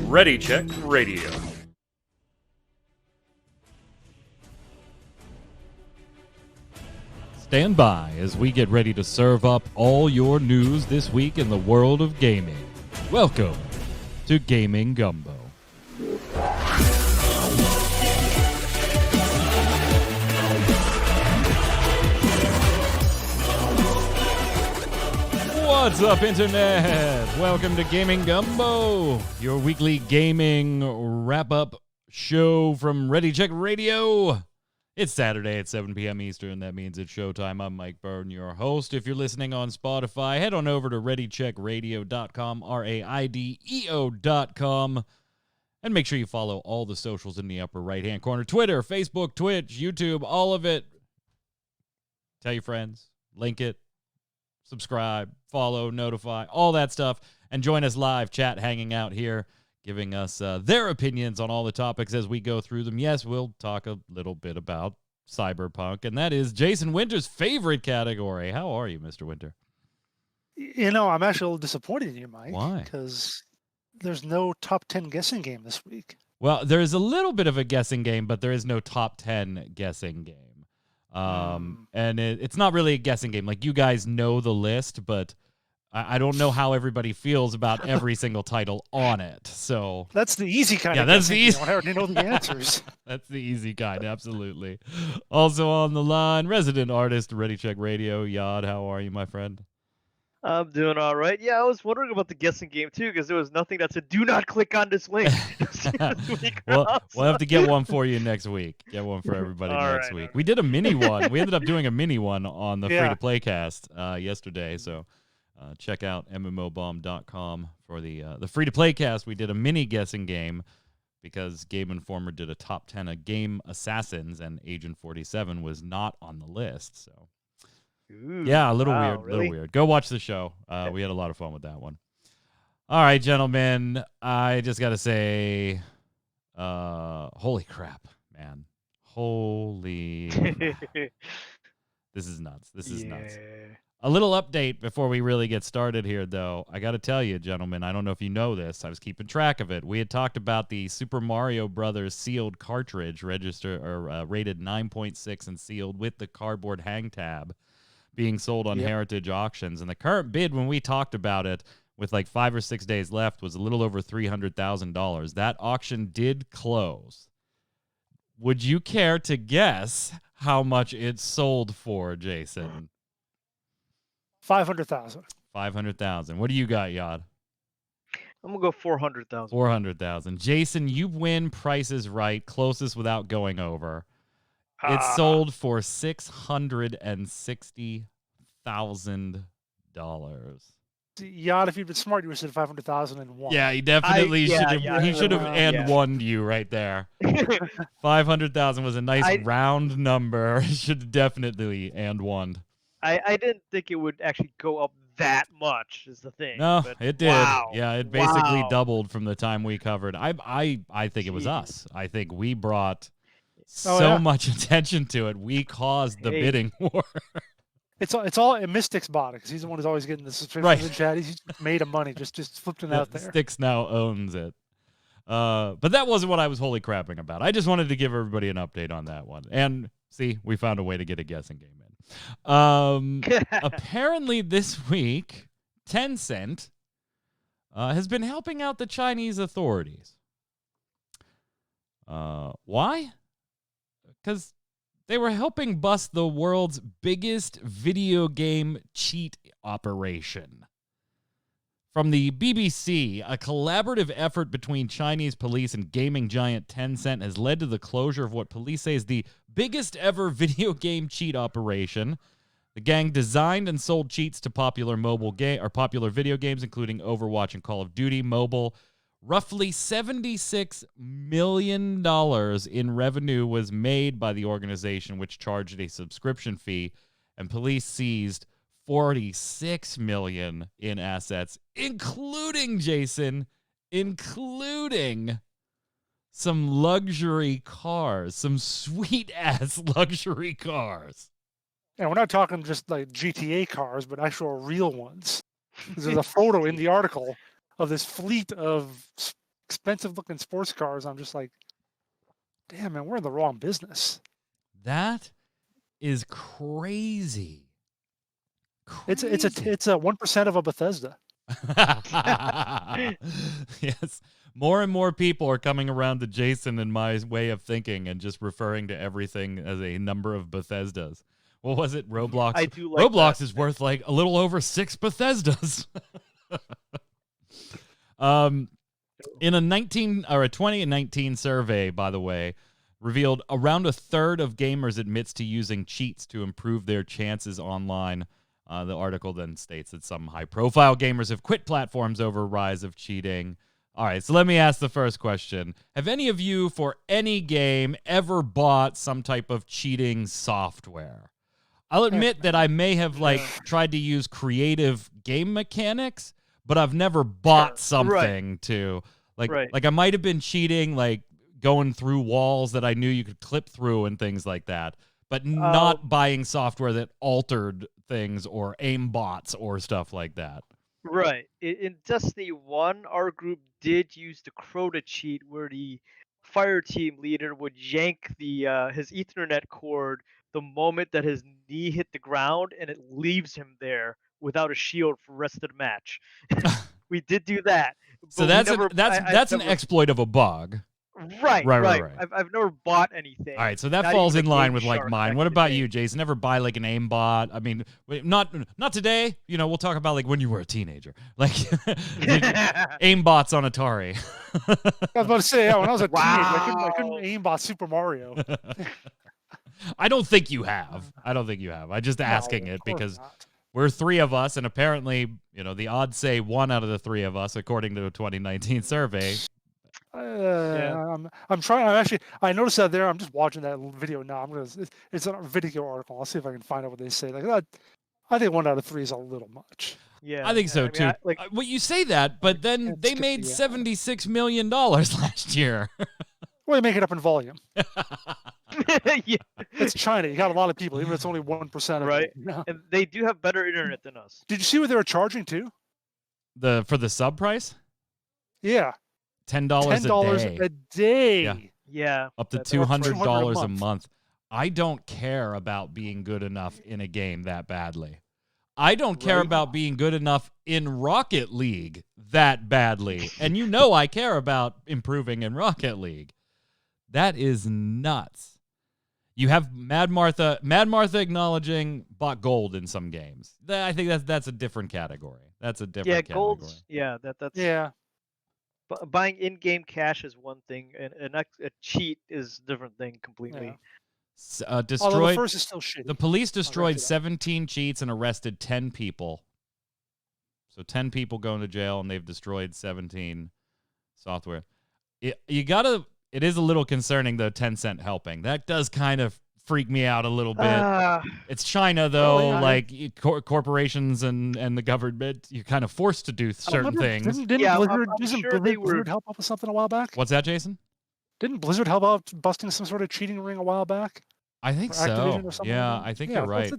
Ready Check Radio. Stand by as we get ready to serve up all your news this week in the world of gaming. Welcome to Gaming Gumbo. What's up, Internet? Welcome to Gaming Gumbo, your weekly gaming wrap-up show from Ready Check Radio. It's Saturday at 7 p.m. Eastern. That means it's showtime. I'm Mike Byrne, your host. If you're listening on Spotify, head on over to ReadyCheckRadio.com, RAIDEO.com, and make sure you follow all the socials in the upper right-hand corner. Twitter, Facebook, Twitch, YouTube, all of it. Tell your friends. Link it. Subscribe, follow, notify, all that stuff. And join us live, chat, hanging out here, giving us their opinions on all the topics as we go through them. Yes, we'll talk a little bit about Cyberpunk, and that is Jason Winter's favorite category. How are you, Mr. Winter? You know, I'm actually a little disappointed in you, Mike. Why? Because there's no top 10 guessing game this week. Well, there is a little bit of a guessing game, but there is no top 10 guessing game. And it's not really a guessing game. Like, you guys know the list, but I don't know how everybody feels about every single title on it. So that's the easy kind. Yeah, of that's the easy. I already know the answers. That's the easy kind, absolutely. Also on the line, resident artist, Ready Check Radio, Yod. How are you, my friend? I'm doing all right. Yeah, I was wondering about the guessing game too, because there was nothing that said "Do not click on this link." We'll have to get one for you next week. Get one for everybody next week. We did a mini one. We ended up doing a mini one on the free-to-play cast yesterday. So check out mmobomb.com for the free-to-play cast. We did a mini guessing game because Game Informer did a top 10 of Game Assassins, and Agent 47 was not on the list. So. Ooh, yeah, a little weird, really? little weird. Go watch the show. We had a lot of fun with that one. All right, gentlemen, I just got to say, holy crap, man. Holy crap. This is nuts. This is nuts. A little update before we really get started here, though. I got to tell you, gentlemen, I don't know if you know this. I was keeping track of it. We had talked about the Super Mario Brothers sealed cartridge rated 9.6 and sealed with the cardboard hang tab, being sold on Heritage Auctions. And the current bid, when we talked about it, with like 5 or 6 days left, was a little over $300,000. That auction did close. Would you care to guess how much it sold for, Jason? 500,000. 500,000. What do you got, Yod? I'm gonna go 400,000. 400,000. Jason, you win. Price is right. Closest without going over. It sold for $660,000. Yod, if you'd been smart, you would have said 500,001. Yeah, he definitely should have. He should have won you right there. 500,000 was a nice round number. Should have definitely won. I didn't think it would actually go up that much. Is the thing. No, but it did. Wow. Yeah, it basically doubled from the time we covered. I think it was us. I think we brought much attention to it. We caused the bidding war. It's all a Mystic's bot, because he's the one who's always getting the subscriptions in chat. He's made of money, just flipped it out there. Sticks now owns it. But that wasn't what I was holy crapping about. I just wanted to give everybody an update on that one. And see, we found a way to get a guessing game in. Apparently this week, Tencent has been helping out the Chinese authorities. Why? Because they were helping bust the world's biggest video game cheat operation. From the BBC, a collaborative effort between Chinese police and gaming giant Tencent has led to the closure of what police say is the biggest ever video game cheat operation. The gang designed and sold cheats to popular video games, including Overwatch and Call of Duty Mobile. Roughly $76 million in revenue was made by the organization, which charged a subscription fee, and police seized $46 million in assets, including, Jason, some luxury cars, some sweet-ass luxury cars. And we're not talking just like GTA cars, but actual real ones. 'Cause there's a photo in the article of this fleet of expensive-looking sports cars. I'm just like, damn, man, we're in the wrong business. That is crazy. It's a 1% of a Bethesda. Yes. More and more people are coming around to Jason and my way of thinking and just referring to everything as a number of Bethesdas. What was it? Roblox. I do like Roblox that. is worth like a little over 6 Bethesdas. In a 2019 survey, by the way, revealed around a third of gamers admits to using cheats to improve their chances online. The article then states that some high-profile gamers have quit platforms over rise of cheating. All right, so let me ask the first question. Have any of you, for any game, ever bought some type of cheating software? I'll admit that I may have tried to use creative game mechanics, but I've never bought something to like I might have been cheating, like going through walls that I knew you could clip through and things like that, but not buying software that altered things or aim bots or stuff like that. Right. In Destiny 1, our group did use the Crota cheat where the fire team leader would yank the his Ethernet cord the moment that his knee hit the ground, and it leaves him there without a shield for the rest of the match. We did do that. So but that's an exploit of a bug. Right. Right. I've never bought anything. All right, so that not falls even in a line Game with like Shark mine. back What in the about day. you, Jason? Never buy like an aimbot? I mean, not today. You know, we'll talk about like when you were a teenager, like aimbots on Atari. I was about to say, yeah, when I was a teenager, I couldn't aimbot Super Mario. I don't think you have. I'm just asking it because we're three of us, and apparently, you know, the odds say one out of the three of us, according to a 2019 survey. I'm trying. I noticed that there. I'm just watching that video now. It's a video article. I'll see if I can find out what they say. Like that, I think 1 out of 3 is a little much. Yeah, I think so too. like, well, you say that, but then they made $76 million last year. Well, they make it up in volume. yeah. It's China. You got a lot of people, even if it's only 1% of Right. it. You know? And they do have better internet than us. Did you see what they were charging too? For the sub price? Yeah. $10 a day. Yeah. Yeah. Up to $200 a month. I don't care about being good enough in a game that badly. I don't care about being good enough in Rocket League that badly. And you know I care about improving in Rocket League. That is nuts. You have Mad Martha acknowledging bought gold in some games. I think that's a different category. That's a different category. Gold's, that's buying in-game cash is one thing, and a cheat is a different thing completely. Although the first is still shitty. The police destroyed 17 cheats and arrested 10 people. So 10 people going to jail, and they've destroyed 17 software. It is a little concerning, though, Tencent helping. That does kind of freak me out a little bit. It's China, though. Like corporations and the government, you're kind of forced to do certain things. Didn't Blizzard help out with something a while back? What's that, Jason? Didn't Blizzard help out busting some sort of cheating ring a while back? I think so. Yeah, I think you're right.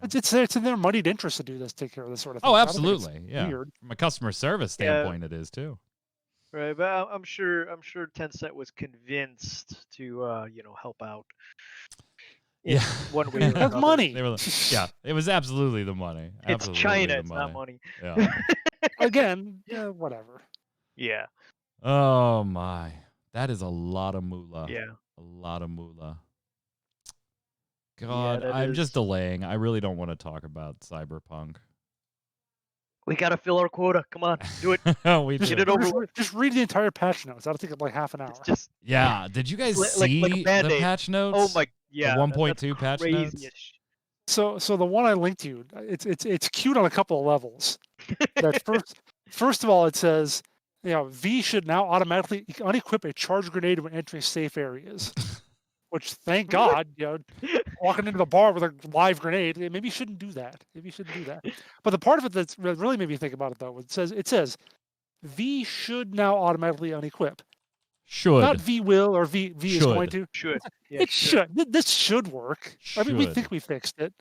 It's in their moneyed interest to do this, take care of this sort of thing. Oh, absolutely. Yeah. Weird. From a customer service standpoint, it is too. Right, but I'm sure Tencent was convinced to help out. Yeah, one way or that's another. money. It was absolutely the money. It's China, it's not money. Yeah. Again, whatever. Yeah. Oh my, that is a lot of moolah. Yeah. A lot of moolah. God, Yeah, I'm just delaying. I really don't want to talk about Cyberpunk. We gotta fill our quota. Come on, do it. Get it over with. Just read the entire patch notes. That'll take like half an hour. Did you guys see the patch notes? Oh my, yeah. The 1.2 patch notes. So the one I linked to you, it's cute on a couple of levels. That first of all, it says, V should now automatically unequip a charge grenade when entering safe areas. Which, thank God, walking into the bar with a live grenade, maybe you shouldn't do that. But the part of it that really made me think about it, though, it says V should now automatically unequip. Should. Not V will or V is going to. Should. It should. This should work. I mean, we think we fixed it.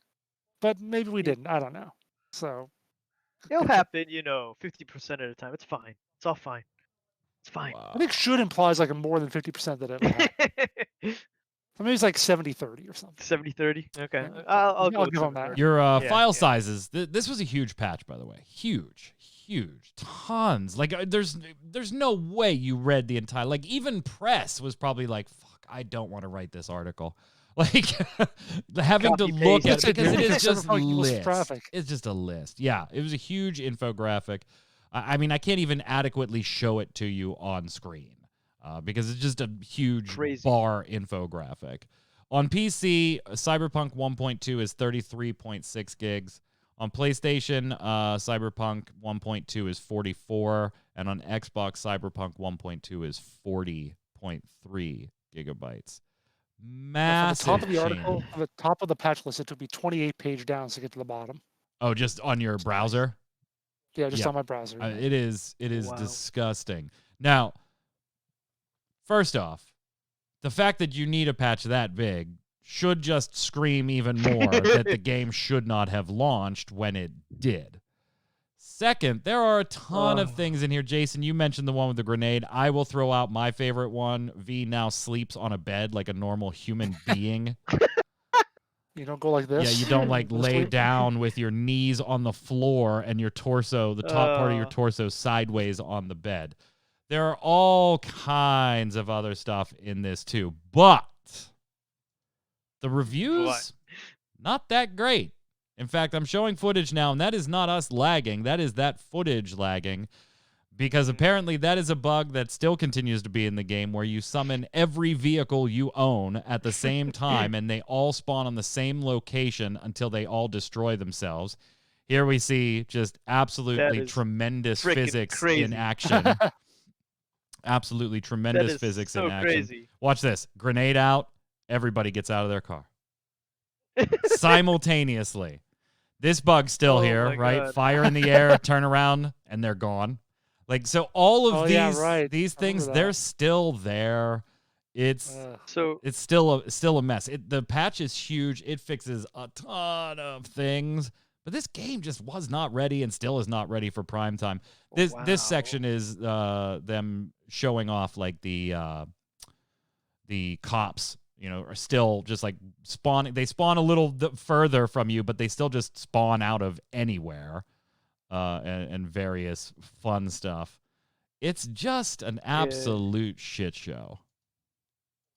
but maybe we didn't. I don't know. So It'll happen, 50% of the time. It's fine. It's all fine. It's fine. I think should implies like a more than 50% that it'll happen. So maybe it's like 70-30 or something. 70-30? Okay. Yeah. I'll go I'll with give 'em 70-30. that. Your Yeah, file yeah. sizes. This was a huge patch, by the way. Huge, tons. Like there's no way you read the entire. Like even press was probably like, fuck, I don't want to write this article. Like having to Copy look paste. at because it is It's just Cyberpunk equals list. traffic. It's just a list. Yeah, it was a huge infographic. I mean, I can't even adequately show it to you on screen because it's just a huge Crazy. bar infographic. On PC, Cyberpunk 1.2 is 33.6 gigs. On PlayStation, Cyberpunk 1.2 is 44, and on Xbox, Cyberpunk 1.2 is 40.3 gigabytes. Massive From the top of the change. article, to the top of the patch list, it took me 28 page down to get to the bottom. Oh, just on your browser? Yeah, just Yeah. on my browser. yeah. It is Wow. disgusting. Now, first off, the fact that you need a patch that big should just scream even more that the game should not have launched when it did. Second, there are a ton of things in here. Jason, you mentioned the one with the grenade. I will throw out my favorite one. V now sleeps on a bed like a normal human being. You don't go like this. Yeah, you don't like This lay way? down with your knees on the floor and your torso, the top part of your torso sideways on the bed. There are all kinds of other stuff in this too, but the reviews, not that great. In fact, I'm showing footage now, and that is not us lagging. That is that footage lagging, because apparently that is a bug that still continues to be in the game where you summon every vehicle you own at the same time, and they all spawn on the same location until they all destroy themselves. Here we see just absolutely is tremendous frickin' physics in crazy. action. Absolutely That tremendous is physics so in action. crazy. Watch this. Grenade out. Everybody gets out of their car. Simultaneously. This bug's still Oh here, my right? God. Fire in the air, turn around, and they're gone. Like, so all of Oh, these yeah, right. these I remember things, they're that. still there. It's So it's still a mess. The patch is huge. It fixes a ton of things, but this game just was not ready and still is not ready for prime time. This wow. section is them showing off like the cops, are still just like spawning. They spawn a little further from you, but they still just spawn out of anywhere, and various fun stuff. It's just an absolute shit show.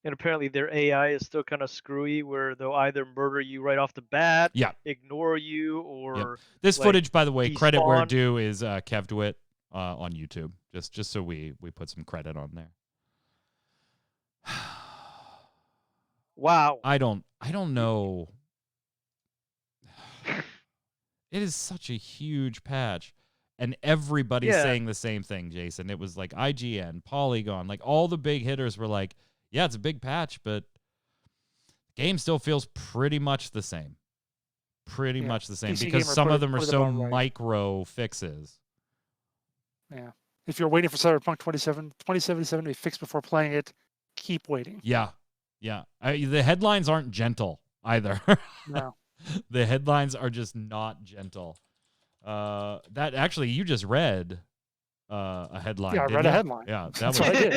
And apparently their AI is still kind of screwy, where they'll either murder you right off the bat, Yeah. ignore you, or Yep. This like, footage, by the way, credit where despawn. due, is KevDewitt on YouTube. Just so we put some credit on there. Wow. I don't know. It is such a huge patch, and everybody's Yeah. saying the same thing, Jason. It was like IGN, Polygon, like all the big hitters were like, yeah, it's a big patch, but the game still feels pretty much the same. Pretty Yeah. much the same, PC because Gamer some put of it- them are put it so about right. micro fixes. Yeah. If you're waiting for Cyberpunk 2077 to be fixed before playing it, keep waiting. Yeah. Yeah. The headlines aren't gentle either. No. The headlines are just not gentle. That actually, you just read a headline. Yeah, I didn't read a you? headline. Yeah, that That's was what I did,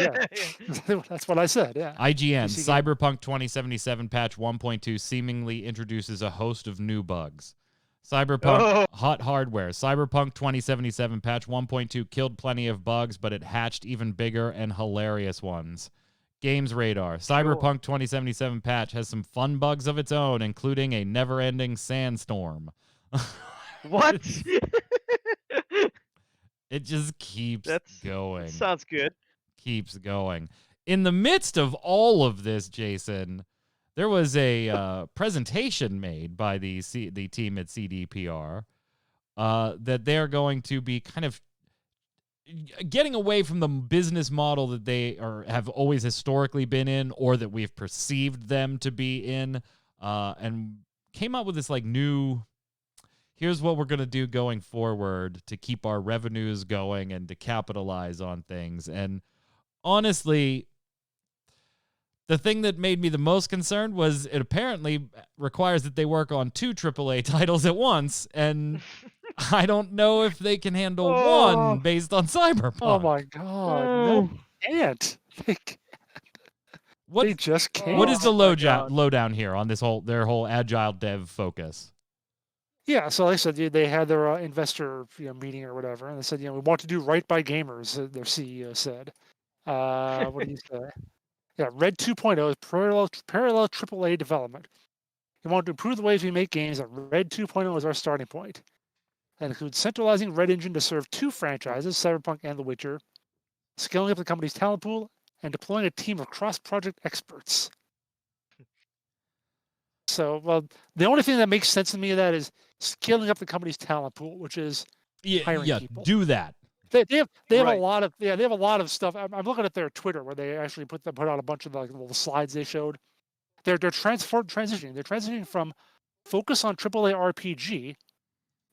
yeah. That's what I said, yeah. IGN. PC Gamer. Cyberpunk 2077 patch 1.2 seemingly introduces a host of new bugs. Cyberpunk hot hardware. Cyberpunk 2077 patch 1.2 killed plenty of bugs, but it hatched even bigger and hilarious ones. Games Radar. Cyberpunk 2077 patch has some fun bugs of its own, including a never-ending sandstorm. What? It just keeps going. That sounds good. Keeps going. In the midst of all of this, Jason, there was a presentation made by the team at CDPR that they're going to be kind of getting away from the business model that they have always historically been in, or that we've perceived them to be in, and came up with this like new, here's what we're going to do going forward to keep our revenues going and to capitalize on things. And honestly, the thing that made me the most concerned was it apparently requires that they work on 2 AAA titles at once, and I don't know if they can handle one based on Cyberpunk. Oh my god, no, they can't. They just can't. What is the Oh my God. lowdown here on their whole agile dev focus? Yeah, so like I said, they had their investor meeting or whatever, and they said, we want to do right by gamers. Their CEO said. What did he say? Yeah, Red 2.0 is parallel AAA development. We want to improve the ways we make games, and Red 2.0 is our starting point. That includes centralizing Red Engine to serve 2 franchises, Cyberpunk and The Witcher, scaling up the company's talent pool, and deploying a team of cross-project experts. So, well, the only thing that makes sense to me of that is scaling up the company's talent pool, which is hiring people. Do that. They have Right. a lot of they have a lot of stuff. I'm looking at their Twitter where they actually put out a bunch of the little slides they showed. They're transitioning. They're transitioning from focus on AAA RPG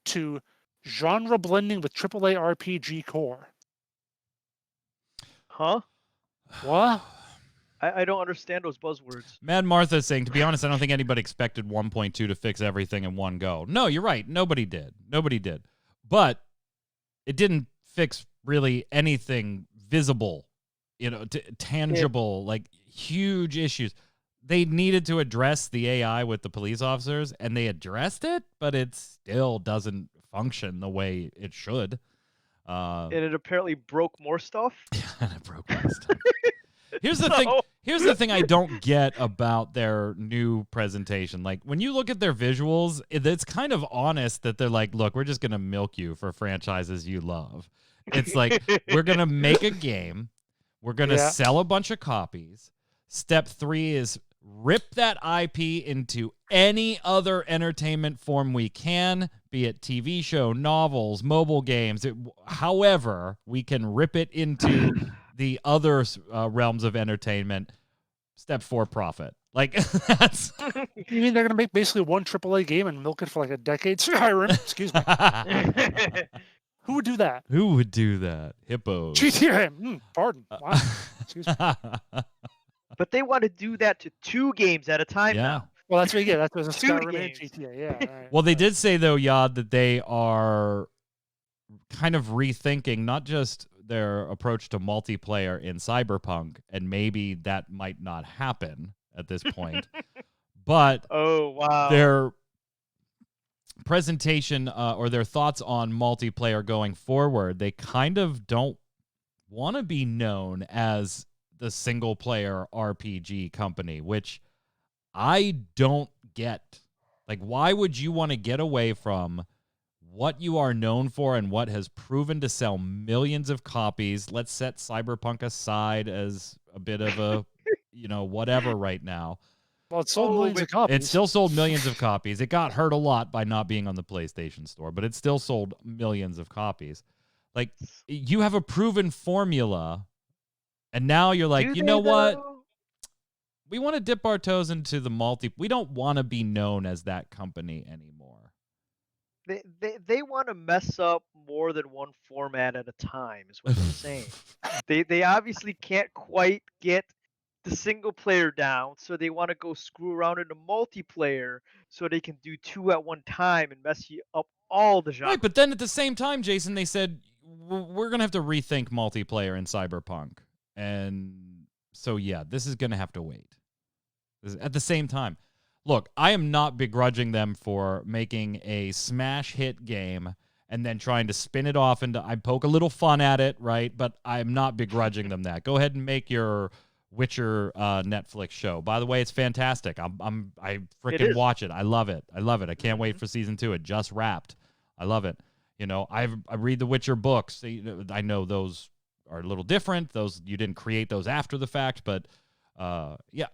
to genre blending with AAA RPG core. Huh? What? I don't understand those buzzwords. Mad Martha is saying, to be honest, I don't think anybody expected 1.2 to fix everything in one go. No, you're right. Nobody did. But it didn't fix really anything visible, tangible, like huge issues. They needed to address the AI with the police officers, and they addressed it, but it still doesn't function the way it should. And it apparently broke more stuff. And it broke more stuff. Here's the thing I don't get about their new presentation. Like, when you look at their visuals, it's kind of honest that they're like, look, we're just going to milk you for franchises you love. It's like, we're going to make a game. We're going to sell a bunch of copies. Step 3 is rip that IP into any other entertainment form we can, be it TV show, novels, mobile games. However, we can rip it into the other realms of entertainment. Step 4, profit. Like, that's... You mean they're going to make basically one AAA game and milk it for like a decade? Skyrim, excuse me. Who would do that? Who would do that? Hippos. GTA. Pardon. Wow. Excuse me. But they want to do that to 2 games at a time now. Well, that's what you get. That's what a 2 Skyrim and games. GTA. Yeah. Right, Well, they did say, though, Yad, that they are kind of rethinking not just their approach to multiplayer in Cyberpunk, and maybe that might not happen at this point, but their presentation or their thoughts on multiplayer going forward, they kind of don't want to be known as the single player RPG company, which I don't get. Like, why would you want to get away from what you are known for and what has proven to sell millions of copies? Let's set Cyberpunk aside as a bit of a, whatever right now. Well, it sold millions of copies. It still sold millions of copies. It got hurt a lot by not being on the PlayStation Store, but it still sold millions of copies. Like, you have a proven formula, and now you're like, you know what? We want to dip our toes into the we don't want to be known as that company anymore. They want to mess up more than one format at a time, is what they're saying. They obviously can't quite get the single player down, so they want to go screw around into multiplayer so they can do 2 at one time and mess you up all the genres. Right, but then at the same time, Jason, they said we're going to have to rethink multiplayer in Cyberpunk. And so, yeah, this is going to have to wait. At the same time, look, I am not begrudging them for making a smash hit game and then trying to spin it off into, I poke a little fun at it, right? But I'm not begrudging them that. Go ahead and make your Witcher Netflix show. By the way, it's fantastic. I freaking watch it. I love it. I can't wait for season 2. It just wrapped. I love it. I read the Witcher books. I know those are a little different. Those, you didn't create those after the fact, but yeah.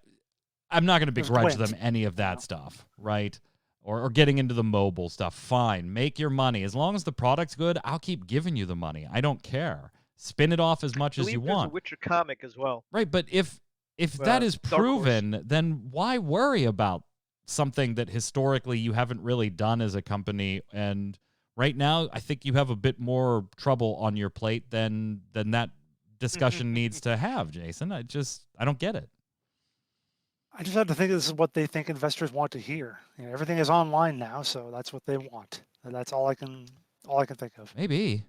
I'm not going to begrudge them any of that stuff, right? Or getting into the mobile stuff. Fine. Make your money. As long as the product's good, I'll keep giving you the money. I don't care. Spin it off as much as you want. There's a Witcher comic as well. Right, but if that is proven, then why worry about something that historically you haven't really done as a company? And right now, I think you have a bit more trouble on your plate than that discussion needs to have, Jason. I don't get it. I just have to think this is what they think investors want to hear. Everything is online now, so that's what they want. And that's all I can think of. Maybe.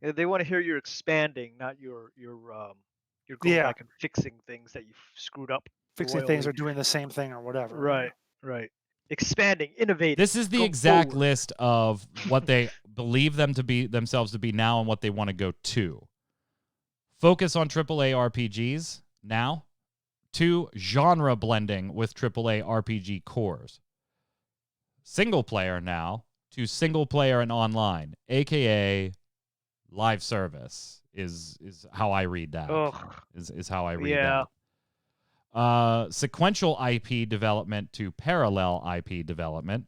They want to hear you're expanding, not you're going Yeah, back and fixing things that you screwed up fixing things royally. or doing the same thing or whatever. Right, right. Expanding, innovating. This is the going exact forward. list of what they believe themselves to be now and what they want to go to. Focus on AAA RPGs now. 2, genre blending with AAA RPG cores. Single player now to single player and online, aka live service is how I read that. Ugh, Is how I read yeah. that. Sequential IP development to parallel IP development.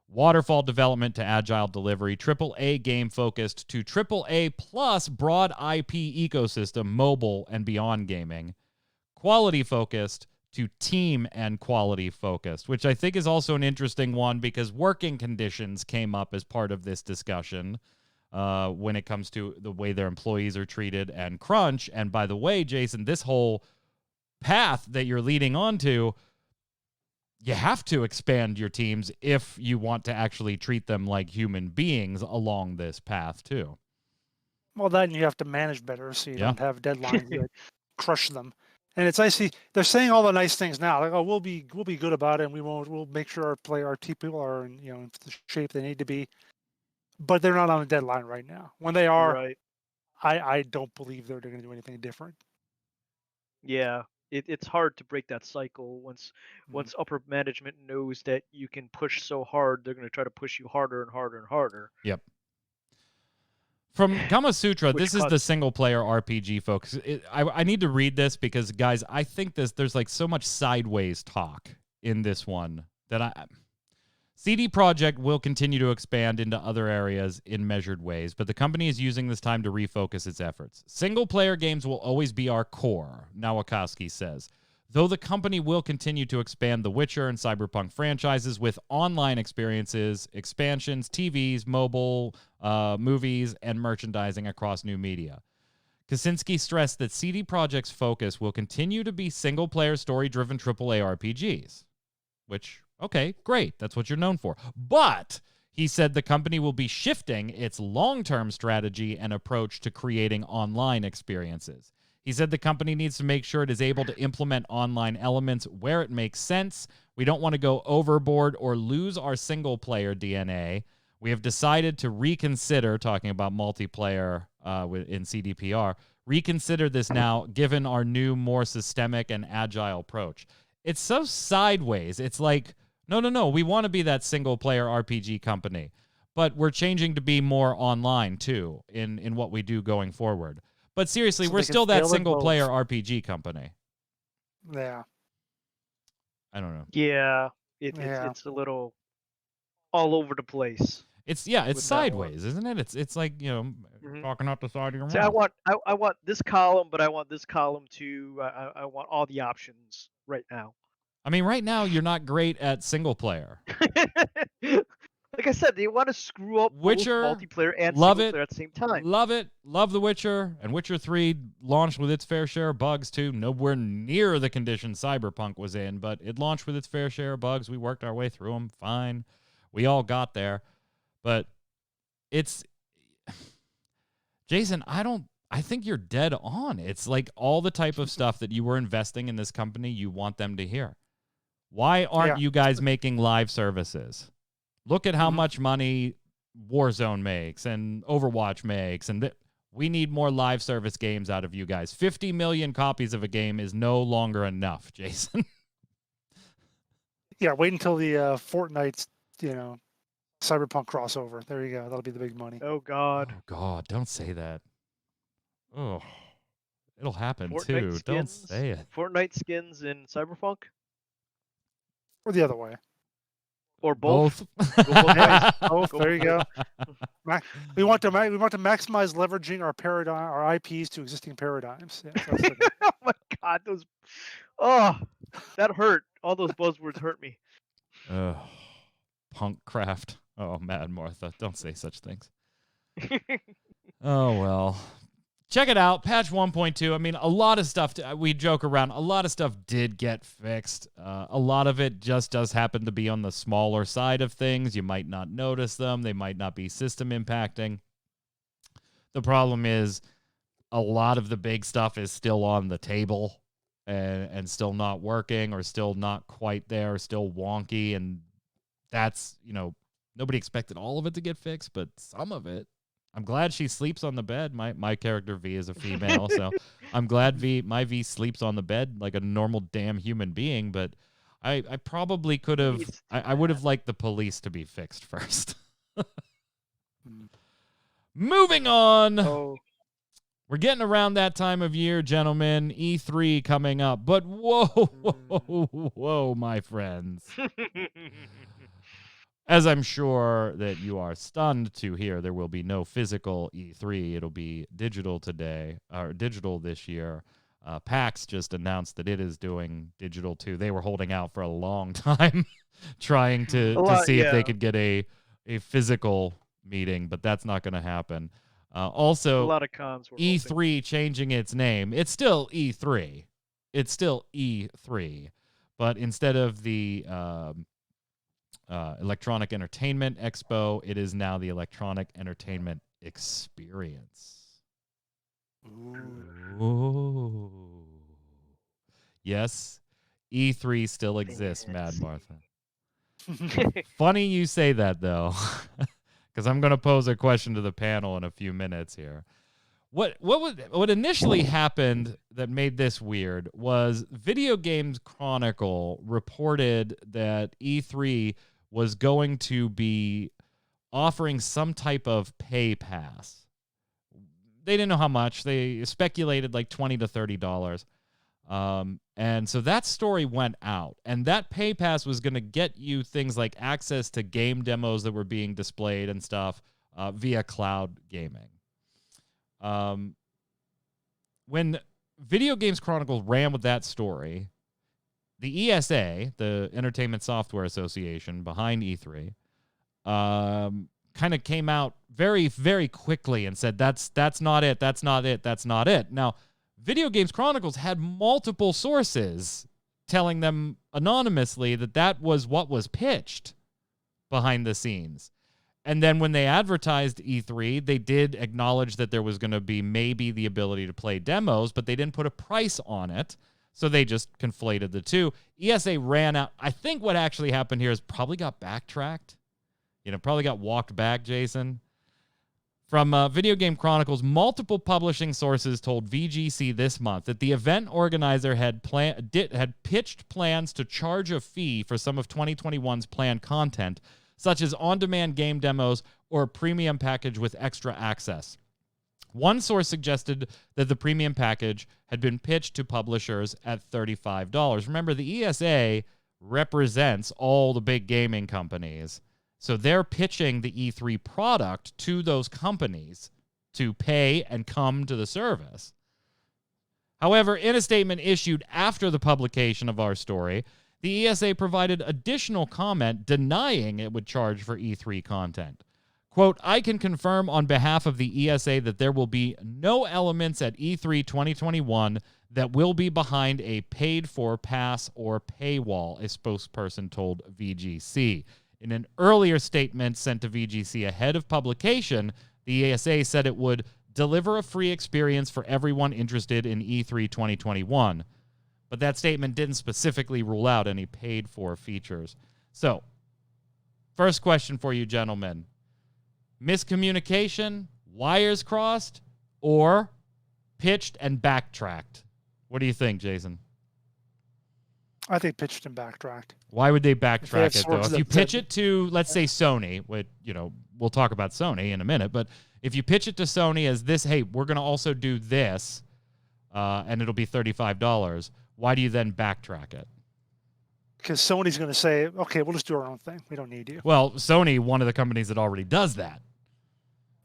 Waterfall development to agile delivery. AAA game focused to AAA plus broad IP ecosystem, mobile and beyond gaming. Quality focused to team and quality focused, which I think is also an interesting one because working conditions came up as part of this discussion when it comes to the way their employees are treated and crunch. And by the way, Jason, this whole path that you're leading onto, you have to expand your teams if you want to actually treat them like human beings along this path too. Well, then you have to manage better so you Yeah. don't have deadlines that crush them. And it's I see they're saying all the nice things now, like, oh, we'll be good about it, and we'll make sure our team people are in in the shape they need to be. But they're not on a deadline right now. When they are, Right. I don't believe they're going to do anything different. Yeah. It's hard to break that cycle once Mm. upper management knows that you can push so hard, they're going to try to push you harder and harder and harder. Yep. From Kama Sutra, Which this is the single player RPG focus. I need to read this because, guys, I think there's like so much sideways talk in this one that CD Projekt will continue to expand into other areas in measured ways, but the company is using this time to refocus its efforts. Single player games will always be our core, Nowakowski says. Though the company will continue to expand the Witcher and Cyberpunk franchises with online experiences, expansions, TVs, mobile, movies, and merchandising across new media. Kaczynski stressed that CD Projekt's focus will continue to be single-player, story-driven AAA RPGs, which, okay, great. That's what you're known for. But he said the company will be shifting its long-term strategy and approach to creating online experiences. He said the company needs to make sure it is able to implement online elements where it makes sense. We don't want to go overboard or lose our single-player DNA. We have decided to reconsider, talking about multiplayer in CDPR, reconsider this now given our new, more systemic and agile approach. It's so sideways. It's like, no, we want to be that single-player RPG company, but we're changing to be more online, too, in what we do going forward. But seriously, So we're they can still that fail at both. single-player RPG company. Yeah. I don't know. Yeah. Yeah. It's a little all over the place. It's with that one. sideways, isn't it? It's like, Mhm. talking out the side of your See, mouth. I want this column, but I want this column too. I want all the options right now. I mean, right now, you're not great at single-player. Like I said, they want to screw up Witcher, both multiplayer and love single it. player at the same time. Love it. Love The Witcher. And Witcher 3 launched with its fair share of bugs, too. Nowhere near the condition Cyberpunk was in, but it launched with its fair share of bugs. We worked our way through them. Fine. We all got there. But it's... Jason, I think you're dead on. It's like all the type of stuff that you were investing in this company, you want them to hear. Why aren't you guys making live services? Look at how much money Warzone makes and Overwatch makes, and we need more live service games out of you guys. 50 million copies of a game is no longer enough, Jason. Yeah, wait until the Fortnite's, Cyberpunk crossover. There you go. That'll be the big money. Oh God. Oh God, don't say that. Oh, it'll happen Fortnite too. skins, Don't say it. Fortnite skins in Cyberpunk, Or the other way. or both. Both. Go both ways. Both. Go There you both go. We want to maximize leveraging our IPs to existing paradigms. Yeah, that's the oh my God, those. Oh, that hurt. All those buzzwords hurt me. Punk craft. Oh, Mad Martha. Don't say such things. Oh, well. check it out. Patch 1.2. I mean, a lot of stuff, we joke around, a lot of stuff did get fixed. A lot of it just does happen to be on the smaller side of things. You might not notice them. They might not be system impacting. The problem is a lot of the big stuff is still on the table and still not working or still not quite there, still wonky. And that's, nobody expected all of it to get fixed, but some of it. I'm glad she sleeps on the bed. My character V is a female, so I'm glad my V sleeps on the bed like a normal damn human being, but I probably could have, I would have liked the police to be fixed first. Moving on. Oh. We're getting around that time of year, gentlemen. E3 coming up. But whoa, my friends. As I'm sure that you are stunned to hear, there will be no physical E3. It'll be digital today, or digital this year. PAX just announced that it is doing digital too. They were holding out for a long time, trying to see if they could get a physical meeting, but that's not going to happen. Also, a lot of cons were E3 hoping. changing its name. It's still E3. It's still E3. But instead of the Electronic Entertainment Expo, it is now the Electronic Entertainment Experience. Ooh. Yes, E3 still exists, Mad Martha. Funny you say that, though, because I'm going to pose a question to the panel in a few minutes here. What initially happened that made this weird was Video Games Chronicle reported that E3 was going to be offering some type of pay pass. They didn't know how much. They speculated like $20 to $30. And so that story went out. And that pay pass was going to get you things like access to game demos that were being displayed and stuff via cloud gaming. When Video Games Chronicle ran with that story, the ESA, the Entertainment Software Association behind E3, kind of came out very, very quickly and said, that's not it, that's not it, that's not it. Now, Video Games Chronicles had multiple sources telling them anonymously that that was what was pitched behind the scenes. And then when they advertised E3, they did acknowledge that there was going to be maybe the ability to play demos, but they didn't put a price on it. So they just conflated the two. ESA ran out. I think what actually happened here is probably got backtracked. Probably got walked back, Jason. From Video Game Chronicles, multiple publishing sources told VGC this month that the event organizer had pitched plans to charge a fee for some of 2021's planned content, such as on-demand game demos or a premium package with extra access. One source suggested that the premium package had been pitched to publishers at $35. Remember, the ESA represents all the big gaming companies. So they're pitching the E3 product to those companies to pay and come to the service. However, in a statement issued after the publication of our story, the ESA provided additional comment denying it would charge for E3 content. Quote, I can confirm on behalf of the ESA that there will be no elements at E3 2021 that will be behind a paid-for pass or paywall, a spokesperson told VGC. In an earlier statement sent to VGC ahead of publication, the ESA said it would deliver a free experience for everyone interested in E3 2021. But that statement didn't specifically rule out any paid-for features. So, first question for you, gentlemen. Miscommunication, wires crossed, or pitched and backtracked? What do you think, Jason? I think pitched and backtracked. Why would they backtrack it, though? If you pitch it to, let's say, Sony, which, we'll talk about Sony in a minute, but if you pitch it to Sony as this, hey, we're going to also do this, and it'll be $35, why do you then backtrack it? Because Sony's going to say, okay, we'll just do our own thing. We don't need you. Well, Sony, one of the companies that already does that.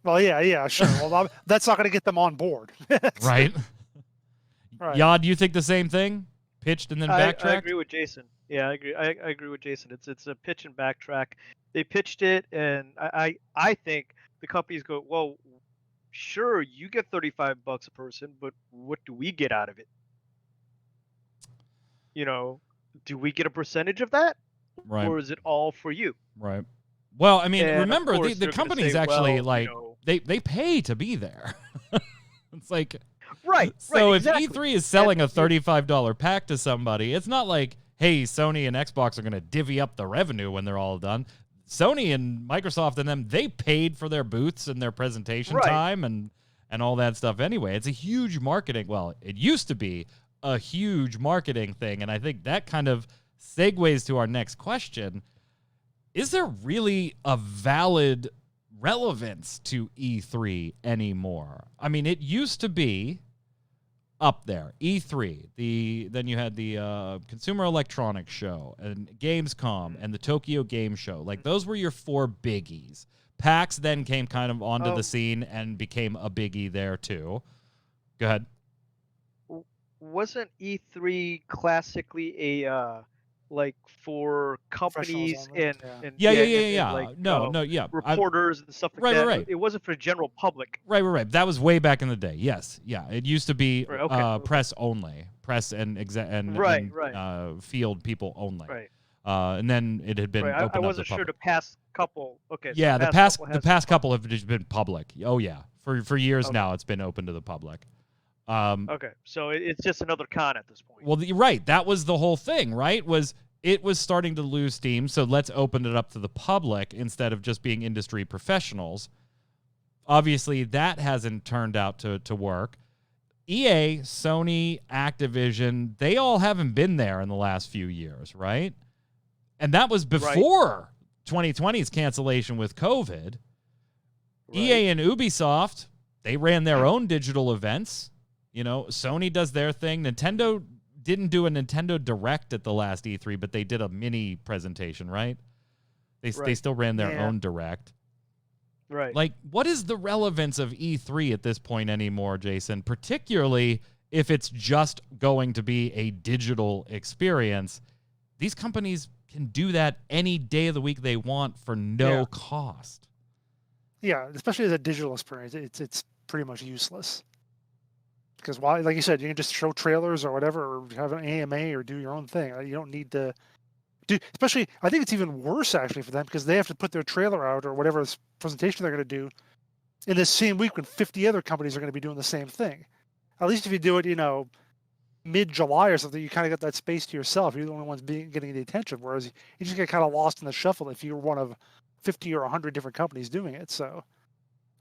Well, yeah, sure. Well, that's not going to get them on board. Right? Right. Yad, do you think the same thing? Pitched and then backtracked? I agree with Jason. Yeah, I agree. I agree with Jason. It's a pitch and backtrack. They pitched it, and I think the companies go, well, sure, you get $35 a person, but what do we get out of it? You know, do we get a percentage of that, Right. or is it all for you? Right. Well, I mean, And of remember course, the they're going to companies say, actually well, like they pay to be there. It's like right, so if exactly. E3 is And selling a $35 pack to somebody, it's not like, hey, Sony and Xbox are going to divvy up the revenue when they're all done. Sony and Microsoft and them, they paid for their booths and their presentation Right. time and all that stuff anyway. It's a huge marketing, well, it used to be a huge marketing thing, and I think that kind of segues to our next question. Is there really a valid relevance to E3 anymore? I mean, it used to be up there, E3. Then you had the Consumer Electronics Show and Gamescom and the Tokyo Game Show. Like, those were your four biggies. PAX then came kind of onto the scene and became a biggie there too. Go ahead. Wasn't E3 classically a like for companies only, and yeah. and Yeah. and like No. reporters and stuff like Right, that? right. It wasn't for general public. Right. That was way back in the day. Yes. Yeah. It used to be Right, okay. press only. Press and Right. field people only. Right. And then it had been Right. opened I up wasn't to sure public. the past couple. Okay. So Yeah, the couple has past been couple have just been public. Oh yeah. For years Okay. now it's been open to the public. Okay. So it's just another con at this point. Well, you're right. That was the whole thing, right? It was starting to lose steam, so let's open it up to the public instead of just being industry professionals. Obviously, that hasn't turned out to work. EA, Sony, Activision, they all haven't been there in the last few years, right? And that was before 2020's cancellation with COVID. EA and Ubisoft, they ran their own digital events. You know, Sony does their thing. Nintendo didn't do a Nintendo Direct at the last E3, but they did a mini presentation, right? They still ran their own Direct. Right. Like, what is the relevance of E3 at this point anymore, Jason? Particularly if it's just going to be a digital experience. These companies can do that any day of the week they want for no cost. Yeah, especially as a digital experience, it's pretty much useless. Because why, like you said, you can just show trailers or whatever, or have an AMA or do your own thing. You don't need to do. Especially, I think it's even worse actually for them because they have to put their trailer out or whatever presentation they're going to do in the same week when 50 other companies are going to be doing the same thing. At least if you do it, mid-July or something, you kind of got that space to yourself. You're the only ones getting the attention. Whereas you just get kind of lost in the shuffle if you're one of 50 or 100 different companies doing it. So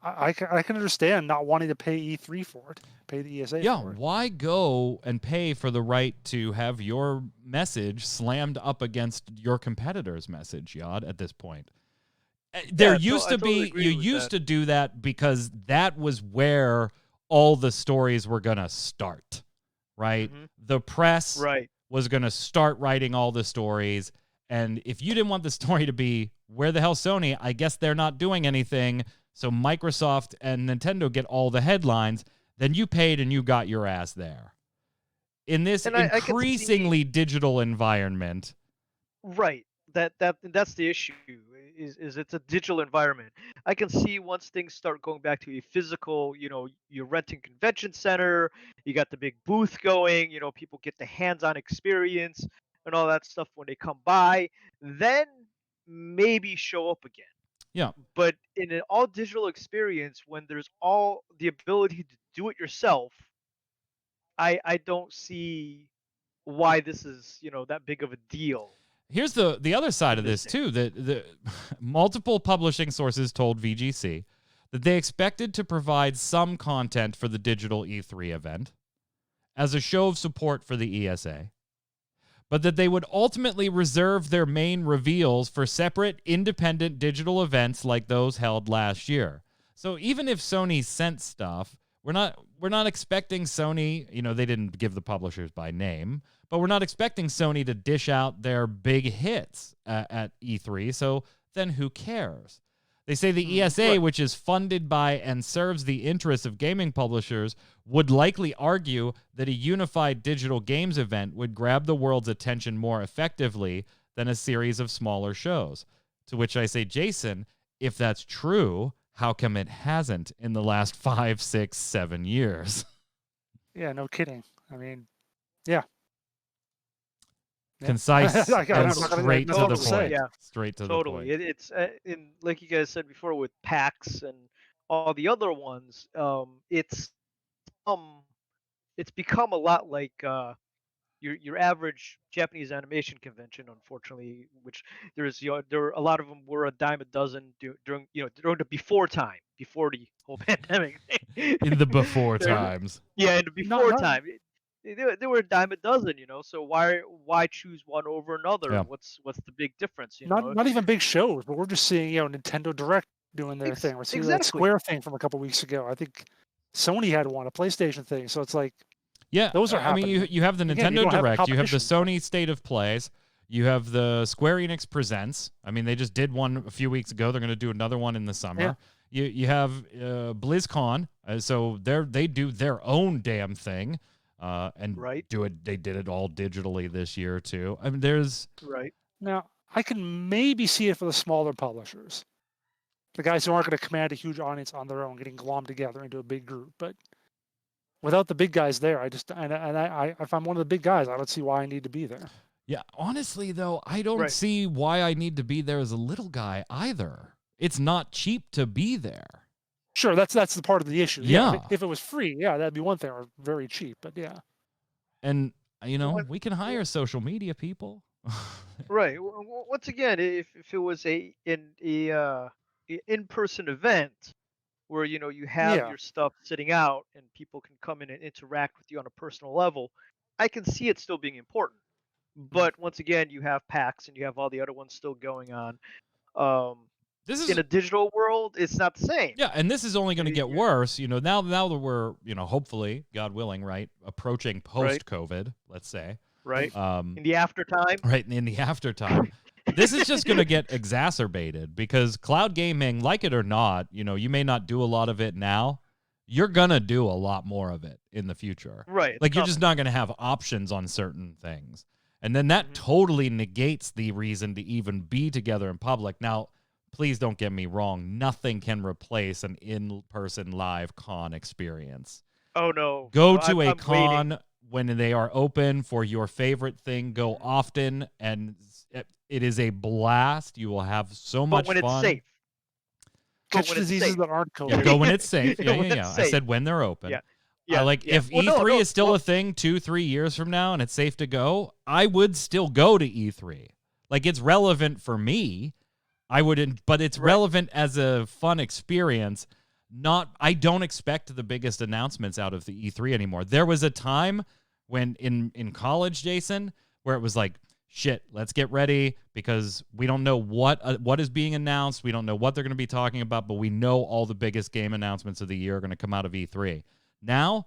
I can understand not wanting to pay E3 for it, pay the ESA for it. Why go and pay for the right to have your message slammed up against your competitor's message, Yod, at this point? There used to be, you used to do that because that was where all the stories were going to start, right? Mm-hmm. The press was going to start writing all the stories. And if you didn't want the story to be, where the hell Sony? I guess they're not doing anything. So Microsoft and Nintendo get all the headlines. Then you paid and you got your ass there. In this increasingly digital environment. Right. That's the issue. Is it's a digital environment. I can see once things start going back to a physical, you're renting convention center, you got the big booth going, people get the hands-on experience and all that stuff when they come by, then maybe show up again. Yeah. But in an all digital experience, when there's all the ability to do it yourself, I don't see why this is, that big of a deal. Here's the other side of this too, that the multiple publishing sources told VGC that they expected to provide some content for the digital E3 event as a show of support for the ESA, but that they would ultimately reserve their main reveals for separate independent digital events like those held last year. So even if Sony sent stuff, we're not expecting Sony, they didn't give the publishers by name, but we're not expecting Sony to dish out their big hits at E3, so then who cares? They say the ESA, which is funded by and serves the interests of gaming publishers, would likely argue that a unified digital games event would grab the world's attention more effectively than a series of smaller shows. To which I say, Jason, if that's true, How come it hasn't in the last 5, 6, 7 years? Yeah, no kidding. I mean, yeah. Concise I'm and not gonna- straight to the nothing to say. point. Yeah, Straight to the totally. point. It's in like you guys said before with PAX and all the other ones. Um, it's become a lot like your average Japanese animation convention, unfortunately, which there a lot of them were a dime a dozen during during the before time, before the whole pandemic thing. In the before They're- times. yeah, in the Not- before not- time, they were a dime a dozen, So why choose one over another? Yeah. What's the big difference? Not even big shows, but we're just seeing Nintendo Direct doing their Ex- thing. We're seeing that exactly. Square thing from a couple weeks ago. I think Sony had one, a PlayStation thing. So it's like, Yeah, those are I mean, happening. you have the Again, you Nintendo don't have Direct, you have the competition. Sony State of Plays, you have the Square Enix Presents. I mean, they just did one a few weeks ago. They're going to do another one in the summer. You have BlizzCon, so they do their own damn thing, and Right. They did it all digitally this year too. I mean, there's Right. Now, I can maybe see it for the smaller publishers, the guys who aren't going to command a huge audience on their own, getting glommed together into a big group. But without the big guys there, if I'm one of the big guys, I don't see why I need to be there. Yeah, honestly though, I don't Right. see why I need to be there as a little guy either. It's not cheap to be there. Sure, that's the part of the issue. Yeah. If it was free, that'd be one thing, or very cheap. But yeah, And What- we can hire social media people. Right. Once again, if it was an in-person event where you have Yeah. your stuff sitting out and people can come in and interact with you on a personal level, I can see it still being important. But once again, you have PAX and you have all the other ones still going on. This is In a digital world, it's not the same. Yeah, and this is only going to get Yeah. worse. Now that we're, hopefully, God willing, right, approaching post-COVID, let's say. Right. In the after time. Right, in the after time. This is just going to get exacerbated because cloud gaming, like it or not, you may not do a lot of it now. You're going to do a lot more of it in the future. Right. Like, you're just not going to have options on certain things. And then that totally negates the reason to even be together in public. Now, please don't get me wrong. Nothing can replace an in-person live con experience. Oh, no. Go No, to a I'm con waiting. when they are open for your favorite thing. Go often, and it is a blast. You will have so much But when fun. it's safe. But catch when it's diseases safe. that aren't COVID. Yeah, go when it's safe. Go when Yeah. it's I safe. said when they're open. Yeah. Yeah. Yeah. If Well, E3 no, is still a thing 2-3 years from now and it's safe to go, I would still go to E3. Like, it's relevant for me. I wouldn't, but it's relevant as a fun experience. I don't expect the biggest announcements out of the E3 anymore. There was a time when in college, Jason, where it was like, shit, let's get ready because we don't know what is being announced. We don't know what they're going to be talking about, but we know all the biggest game announcements of the year are going to come out of E3. Now,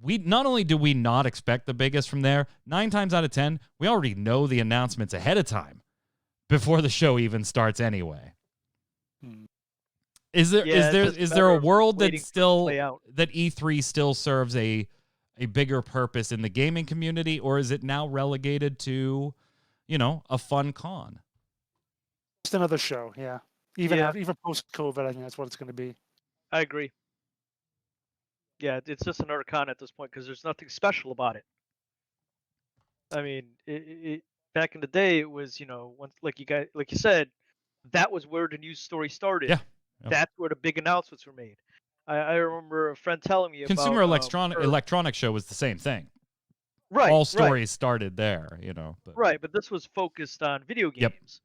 we not only do we not expect the biggest from there, 9 times out of 10, we already know the announcements ahead of time before the show even starts anyway. Is there Yeah, it's just is a there matter a of world waiting that for it to play out. E3 still serves a bigger purpose in the gaming community, or is it now relegated to, a fun con? Just another show. Yeah. Even Yeah. even post COVID, I think that's what it's going to be. I agree. Yeah, it's just another con at this point because there's nothing special about it. I mean, back in the day, it was once like you said, that was where the news story started. Yeah. Yep. That's where the big announcements were made. I remember a friend telling me Consumer about electronic show was the same thing. right. All right. stories started there, But Right, but this was focused on video Yep. games.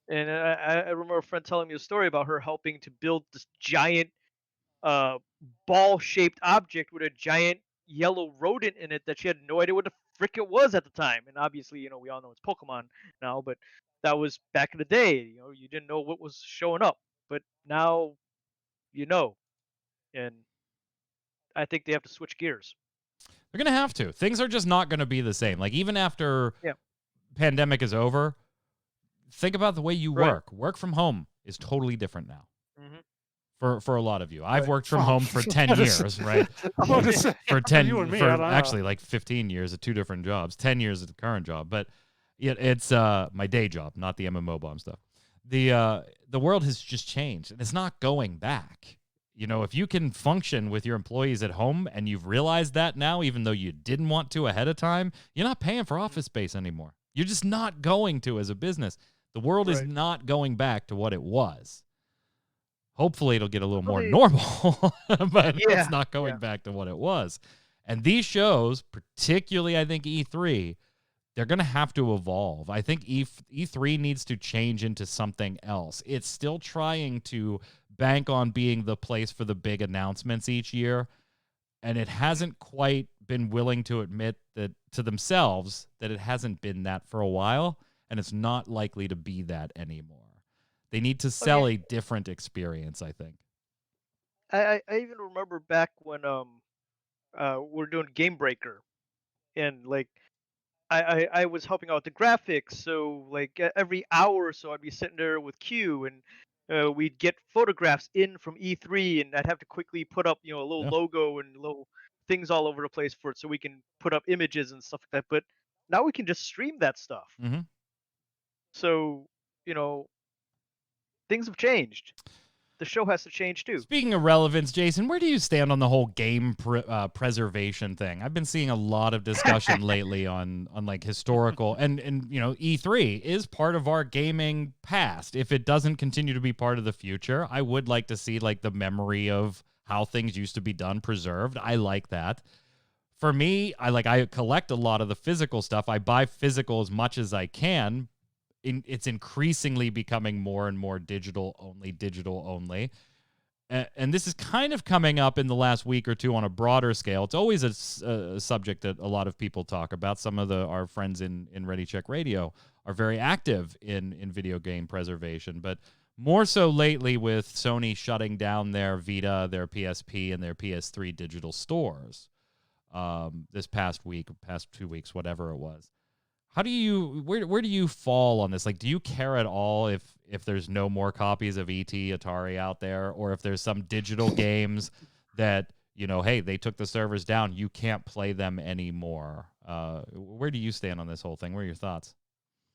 And I remember a friend telling me a story about her helping to build this giant ball-shaped object with a giant yellow rodent in it that she had no idea what the frick it was at the time. And obviously, we all know it's Pokemon now, but that was back in the day. You didn't know what was showing up, but now you know. And I think they have to switch gears. they're going to have to. Things are just not going to be the same. Like, even after pandemic is over, think about the way you Right. work. Work from home is totally different now. Mhm. For a lot of you. I've Right. worked from home for 10 years, right? I'm about to say, For 10 you and me, for I don't know. actually like 15 years at 2 different jobs, 10 years at the current job, but it's my day job, not the MMO bomb stuff. the world has just changed, and it's not going back. You know, if you can function with your employees at home and you've realized that now, even though you didn't want to ahead of time, you're not paying for office space anymore. You're just not going to as a business. The world is not going back to what it was. Hopefully it'll get a little more normal, but it's not going back to what it was. And these shows, particularly I think E3, they're going to have to evolve. I think E3 needs to change into something else. It's still trying to bank on being the place for the big announcements each year, and it hasn't quite been willing to admit that to themselves that it hasn't been that for a while, and it's not likely to be that anymore. They need to sell a different experience, I think. I even remember back when we're doing Game Breaker, and like I was helping out with the graphics, so like every hour or so I'd be sitting there with Q, and we'd get photographs in from E3, and I'd have to quickly put up, a little logo and little things all over the place for it, so we can put up images and stuff like that. But now we can just stream that stuff. Mm-hmm. So things have changed. The show has to change too. Speaking of relevance, Jason, where do you stand on the whole game preservation thing? I've been seeing a lot of discussion lately on like historical and E3 is part of our gaming past. If it doesn't continue to be part of the future, I would like to see like the memory of how things used to be done preserved. I like that. For me, I collect a lot of the physical stuff. I buy physical as much as I can. It's increasingly becoming more and more digital only. And this is kind of coming up in the last week or two on a broader scale. It's always a subject that a lot of people talk about. Some of our friends in Ready Check Radio are very active in video game preservation, but more so lately with Sony shutting down their Vita, their PSP, and their PS3 digital stores this past 2 weeks, whatever it was. How do you where do you fall on this? Like, do you care at all if there's no more copies of ET Atari out there, or if there's some digital games that hey, they took the servers down, you can't play them anymore? Where do you stand on this whole thing? What are your thoughts?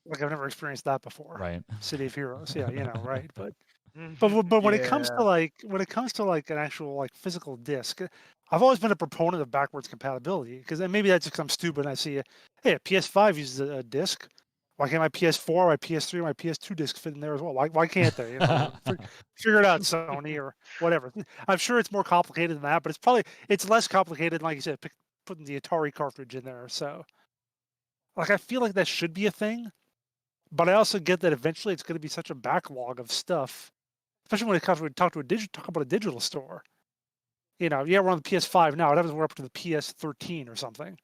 Like, I've never experienced that before. Right. City of Heroes, yeah, right. But when it comes to like an actual like physical disc, I've always been a proponent of backwards compatibility, because maybe that's because I'm stupid and I see hey, a PS5 uses a disc. Why can't my PS4, my PS3, my PS2 disc fit in there as well? Why can't they? Figure it out, Sony, or whatever. I'm sure it's more complicated than that, but it's less complicated, like you said, putting the Atari cartridge in there. So, like, I feel like that should be a thing, but I also get that eventually it's going to be such a backlog of stuff, especially when it comes to talk about a digital store. We're on the PS5 now. It happens we're up to the PS13 or something.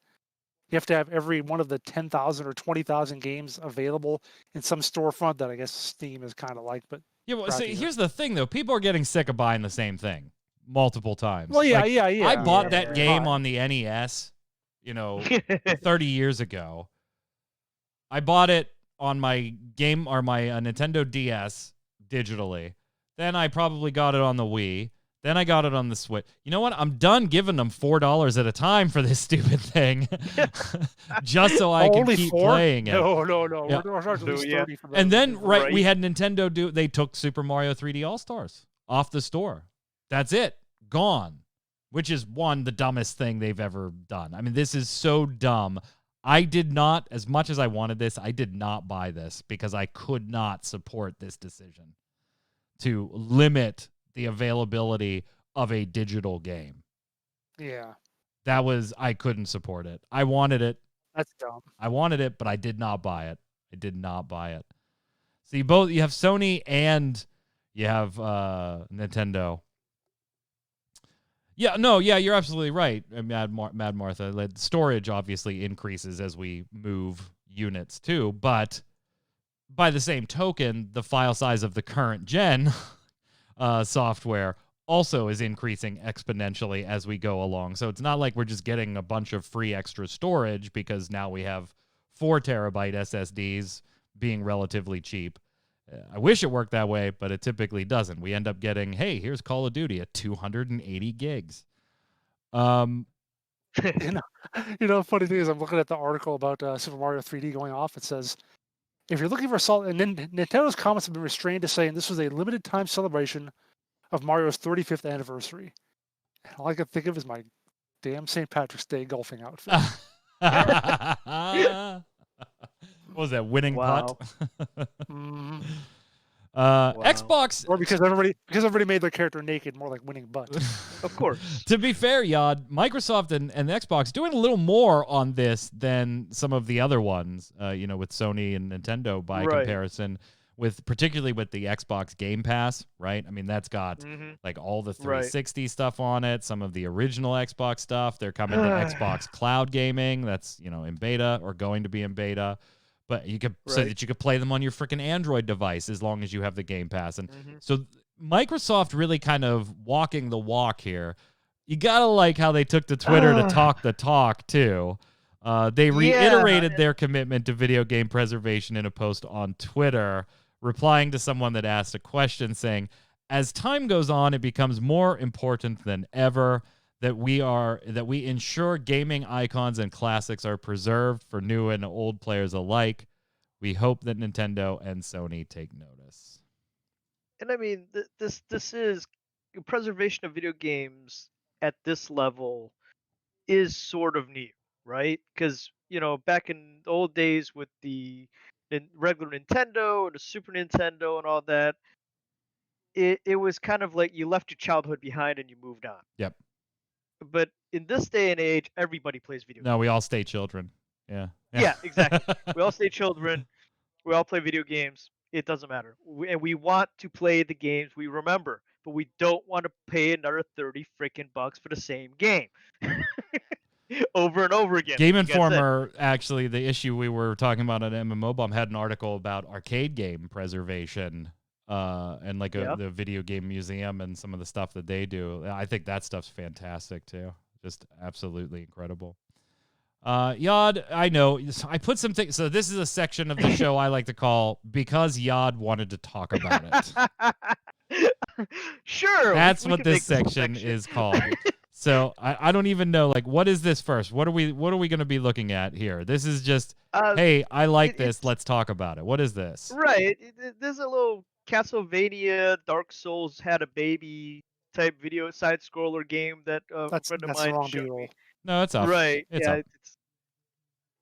You have to have every one of the 10,000 or 20,000 games available in some storefront that I guess Steam is kind of like. But yeah, well, see, here's the thing though: people are getting sick of buying the same thing multiple times. Well, yeah. I bought that game on the NES, 30 years ago. I bought it on my game or my Nintendo DS digitally. Then I probably got it on the Wii. Then I got it on the Switch. You know what? I'm done giving them $4 at a time for this stupid thing, just so I can only keep $4? playing it. No. Yeah. We're charging at least $30 for that. And then we had Nintendo they took Super Mario 3D All Stars off the store. That's it, gone. Which is the dumbest thing they've ever done. I mean, this is so dumb. I did not, as much as I wanted this, I did not buy this because I could not support this decision to limit the availability of a digital game. Yeah. I couldn't support it. I wanted it. That's dumb. I wanted it, but I did not buy it. So you have Sony and you have Nintendo. Yeah, you're absolutely right, Mad Martha. Storage obviously increases as we move units too, but by the same token, the file size of the current gen software also is increasing exponentially as we go along. So it's not like we're just getting a bunch of free extra storage because now we have 4 terabyte SSDs being relatively cheap. I wish it worked that way, but it typically doesn't. We end up getting, hey, here's Call of Duty at 280 gigs. Funny thing is, I'm looking at the article about Super Mario 3D going off. It says If you're looking for solid, and then Nintendo's comments have been restrained to saying this was a limited time celebration of Mario's 35th anniversary. And all I can think of is my damn St. Patrick's Day golfing outfit. What was that, winning Wow. putt? Mhm. Xbox. Or because everybody made their character naked, more like winning butt. Of course. To be fair, Yod, Microsoft and Xbox doing a little more on this than some of the other ones, with Sony and Nintendo by Right. comparison, particularly with the Xbox Game Pass, right? I mean, that's got Mhm. like all the Right. 360 stuff on it, some of the original Xbox stuff. They're coming to Xbox Cloud Gaming, that's in beta or going to be in beta. But you could so Right. that you could play them on your freaking Android device as long as you have the Game Pass. And Mhm. so Microsoft really kind of walking the walk here. You gotta like how they took to Twitter to talk the talk too. They reiterated their commitment to video game preservation in a post on Twitter, replying to someone that asked a question saying, "As time goes on, it becomes more important than ever that we ensure gaming icons and classics are preserved for new and old players alike. We hope that Nintendo and Sony take notice." And I mean, this is preservation of video games at this level is sort of new, right? Because back in the old days with the regular Nintendo and the Super Nintendo and all that, it was kind of like you left your childhood behind and you moved on. Yep. But in this day and age, everybody plays video games. No, we all stay children. Yeah. Yeah, exactly. We all stay children. We all play video games. It doesn't matter. And we want to play the games we remember, but we don't want to pay another 30 freaking bucks for the same game over and over again. Game like I said. Informer, actually, the issue we were talking about at MMO Bomb had an article about arcade game preservation and like the video game museum and some of the stuff that they do. I think that stuff's fantastic too. Just absolutely incredible. Yod, I know I put some things. So this is a section of the show I like to call "Because Yod Wanted to Talk About It." Sure. That's we what can this make section is called. So I don't even know, like, what is this first? What are we going to be looking at here? This is just, hey, I like this. Let's talk about it. What is this? Right. There's a little Castlevania, Dark Souls had a baby type video side scroller game that a friend of mine showed me. No, it's up. Right. It's yeah. up.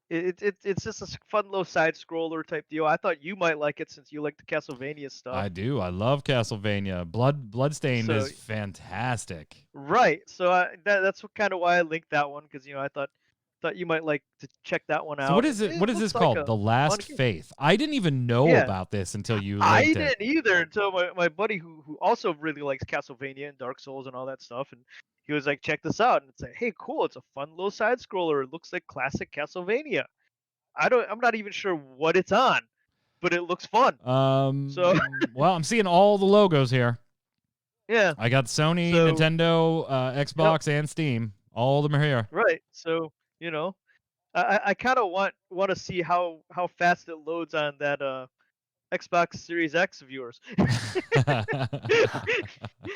It's just a fun little side scroller type deal. I thought you might like it since you like the Castlevania stuff. I do. I love Castlevania. Bloodstained is fantastic. Right. So that's kind of why I linked that one, because I thought you might like to check that one out. So what is it? What is this called? The Last Faith. I didn't even know about this until you linked I it. didn't either until my buddy who also really likes Castlevania and Dark Souls and all that stuff, and he was like, check this out, and it's like, hey, cool, it's a fun little side scroller. It looks like classic Castlevania. I'm not even sure what it's on, but it looks fun. So well, I'm seeing all the logos here. Yeah. I got Sony, Nintendo, Xbox, and Steam. All of them are here. Right. So, I kind of want to see how fast it loads on that Xbox Series X of yours.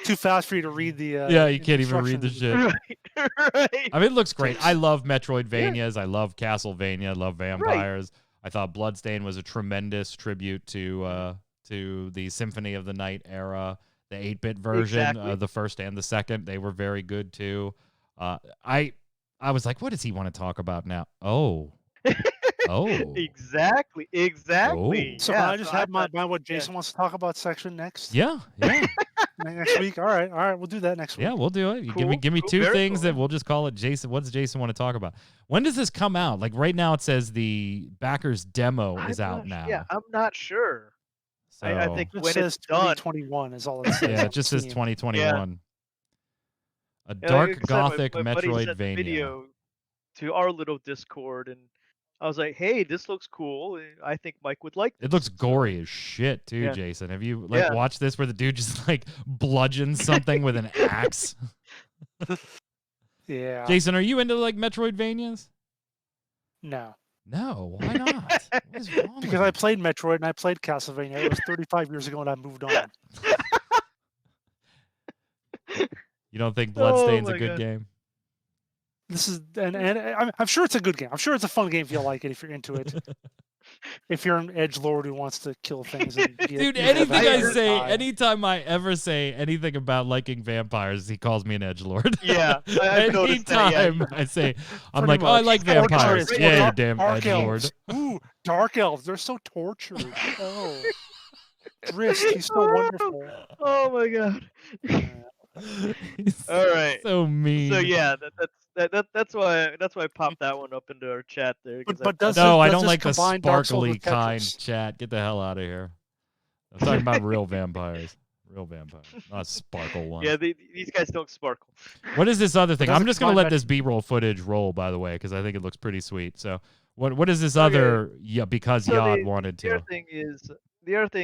Too fast for you to read the yeah, you can't even read the shit. Right. I mean, it looks great. I love Metroidvanias. I love Castlevania. I love vampires. Right. I thought Bloodstained was a tremendous tribute to the Symphony of the Night era. The 8-bit version, the first and the second, they were very good too. I was like, what does he want to talk about now? Oh. Exactly. Oh. So yeah, I just have my what Jason wants to talk about section next. Yeah. Next week. All right, we'll do that next week. Yeah, we'll do it. Cool. Give me two Very things cool. that we'll just call it Jason. What does Jason want to talk about? When does this come out? Like right now, it says the backers demo is out now. Yeah, I'm not sure. So I think it when says it's done, 2021 is all it says. yeah, it just says 2021. Yeah. A dark gothic my buddy sent the Metroidvania. video to our little Discord, and I was like, "Hey, this looks cool. I think Mike would like this." It looks gory as shit too, Yeah. Jason. Have you watched this where the dude just like bludgeons something with an axe? Yeah. Jason, are you into like Metroidvanias? No. No, why not? What is wrong Because I played Metroid and I played Castlevania. It was 35 years ago and I moved on. You don't think Bloodstained's my a good God. game? This is and I'm sure it's a good game. I'm sure it's a fun game if you like it, if you're into it. if you're an edgelord who wants to kill things and be Dude, a anything I vampire say, guy. anytime I ever say anything about liking vampires, he calls me an edgelord. Yeah, I've noticed that, yeah. Anytime I say, I'm Pretty like, oh, I much. like vampires. Torturous. Yeah, you Dark- damn dark edgelord. elves. Ooh, dark elves. They're so tortured. Oh, Drist, he's so wonderful. Oh my god. He's All right. so mean. So yeah, that's why I popped that one up into our chat there. 'cause But I does No, this- I does don't this like the combine Dark Souls sparkly with kind Tetris? chat. Get the hell out of here. I'm talking about real vampires. Real vampires, not sparkle ones. yeah, these guys don't sparkle. What is this other thing? does I'm it just gonna combine let that- this B-roll footage roll, by the way, because I think it looks pretty sweet. So, what is this Okay. other? Yeah, because So Yod wanted the other to. thing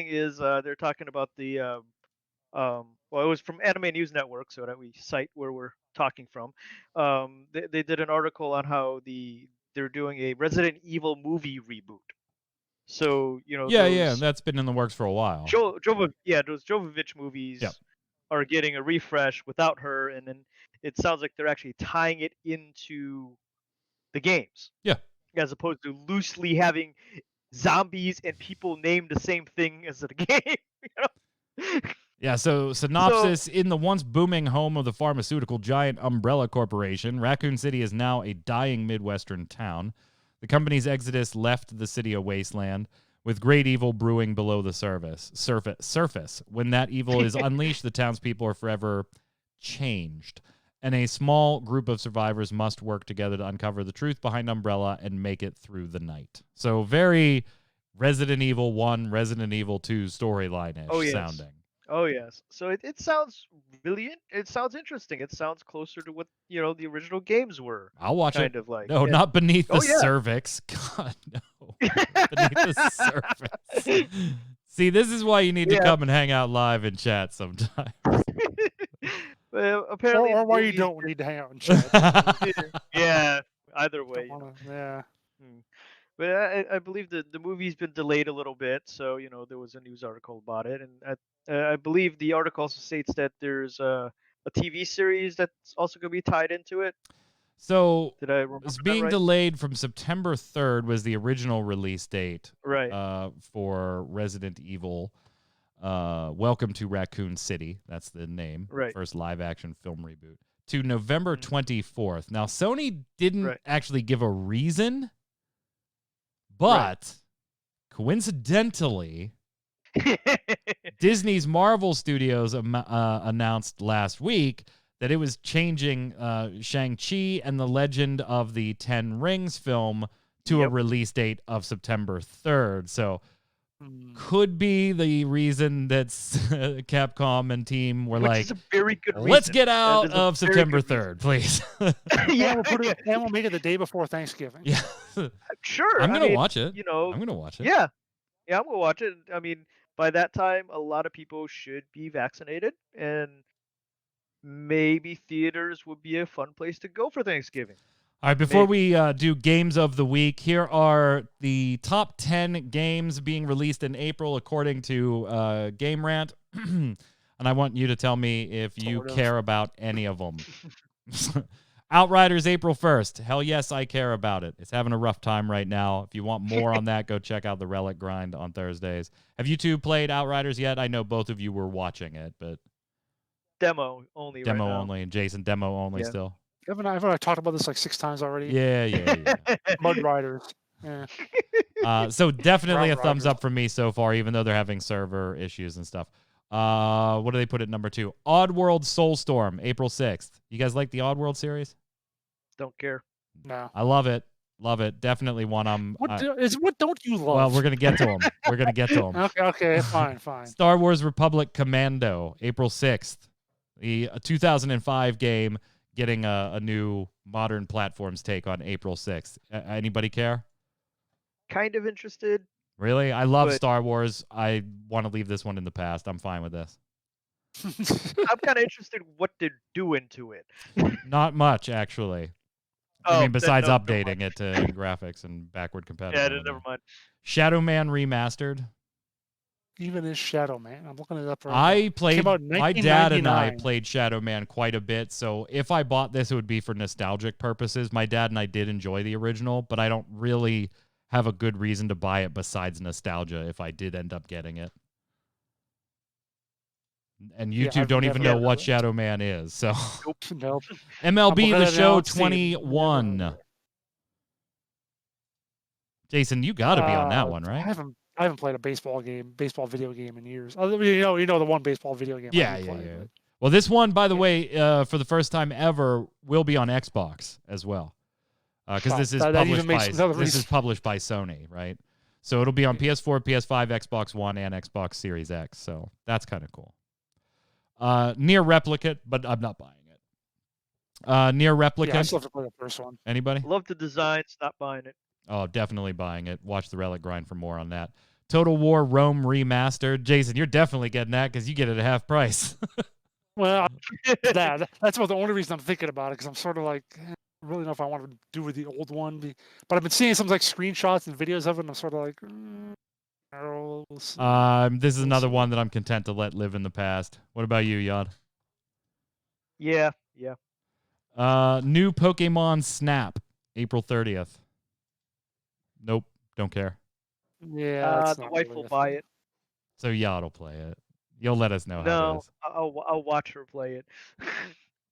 is they're talking about the well, it was from Anime News Network, so that we cite where we're talking from. They did an article on how they're doing a Resident Evil movie reboot. So Yeah, that's been in the works for a while. those Jovovich movies Yep. are getting a refresh without her, and then it sounds like they're actually tying it into the games. Yeah. As opposed to loosely having zombies and people named the same thing as the game. Yeah, so synopsis, in the once booming home of the pharmaceutical giant Umbrella Corporation, Raccoon City is now a dying Midwestern town. The company's exodus left the city a wasteland, with great evil brewing below the surface. When that evil is unleashed, the townspeople are forever changed, and a small group of survivors must work together to uncover the truth behind Umbrella and make it through the night. So very Resident Evil 1, Resident Evil 2 storyline-ish sounding. Oh yes. So it sounds brilliant. It sounds interesting. It sounds closer to what the original games were. I'll watch kind it. of like. No, yeah. not beneath the Oh, yeah. cervix. God, no. Beneath the surface. See, this is why you need to Yeah. come and hang out live in chat sometime. Well, apparently, Or the why you movies- don't need to hang out and chat. Yeah. Either way. Don't wanna- yeah. But I believe the movie's been delayed a little bit, so there was a news article about it, and I believe the article also states that there's a TV series that's also going to be tied into it. So Did I remember it's that being right? delayed from September 3rd was the original release date Right. for Resident Evil. Welcome to Raccoon City. That's the name. Right. First live action film reboot. To November Mhm. 24th. Now, Sony didn't Right. actually give a reason, but coincidentally, Disney's Marvel Studios announced last week that it was changing Shang-Chi and the Legend of the Ten Rings film to a Yep. release date of September 3rd. So Mm. could be the reason that Capcom and team were Which like, is a very good reason. let's get That out is a of very September good reason. 3rd, please. Yeah, And we'll make it the day before Thanksgiving. Yeah. sure. I'm I going to mean, watch it. You know, I'm going to watch it. yeah, I'm gonna watch it. I mean, by that time, a lot of people should be vaccinated, and maybe theaters would be a fun place to go for Thanksgiving. All right, before Maybe. we do games of the week, here are the top 10 games being released in April according to Game Rant. And I want you to tell me if you Sort of. care about any of them. Outriders, April 1st. Hell yes, I care about it. It's having a rough time right now. If you want more on that, go check out the Relic Grind on Thursdays. Have you two played Outriders yet? I know both of you were watching it, but Demo only. demo right now. only. And Jason, demo only Yeah. still. Haven't I talked about this like 6 times already? Yeah. Mud Riders. Yeah. So definitely a Route thumbs Riders. up from me so far, even though they're having server issues and stuff. What do they put at number 2? Oddworld Soulstorm, April 6th. You guys like the Oddworld series? Don't care. No. I love it. Love it. Definitely one I'm... What don't you love? well, we're going to get to them. We're going to get to them. Okay, fine. Star Wars Republic Commando, April 6th. The 2005 game getting a new modern platforms take on April 6th. Anybody care? Kind of interested. Really? I love But- Star Wars. I want to leave this one in the past. I'm fine with this. I'm kind of interested what they're doing to it. Not much, actually. I Oh, mean, then besides no, never updating mind. it to graphics and backward Yeah, compatibility. never mind. Shadow Man Remastered. Even is Shadow Man. I'm looking it up right I played, out in my dad and I 1999. played Shadow Man quite a bit, so if I bought this, it would be for nostalgic purposes. My dad and I did enjoy the original, but I don't really have a good reason to buy it besides nostalgia if I did end up getting it. And Yeah, YouTube I've don't even never know heard what of Shadow Man is. So Nope. MLB I'm The looking at it Show now and seeing it. 21. Jason, you got to be on that one, I right? haven't played a baseball video game in years. You know the one baseball video game I do play. But Well, this one, by the way, for the first time ever, will be on Xbox as well, because this is that even published makes by another this is reason. published by Sony, right? So it'll be on PS4, PS5, Xbox One, and Xbox Series X. So that's kind of cool. Near Replicate, but I'm not buying it. Near Replicate. Yeah, I still have to play the first one. Anybody? Love the designs, not buying it. Oh, definitely buying it. Watch the Relic Grind for more on that. Total War Rome Remastered. Jason, you're definitely getting that because you get it at half price. Well, that's about the only reason I'm thinking about it because I'm sort of like, I don't really know if I want to do with the old one. But I've been seeing some like screenshots and videos of it, and I'm sort of like, we'll see. This is another one that I'm content to let live in the past. What about you, Yod? Yeah. New Pokemon Snap, April 30th. Nope, don't care. Yeah, the wife will buy it. So Yod will play it. You'll let us know how it No, is. I'll watch her play it.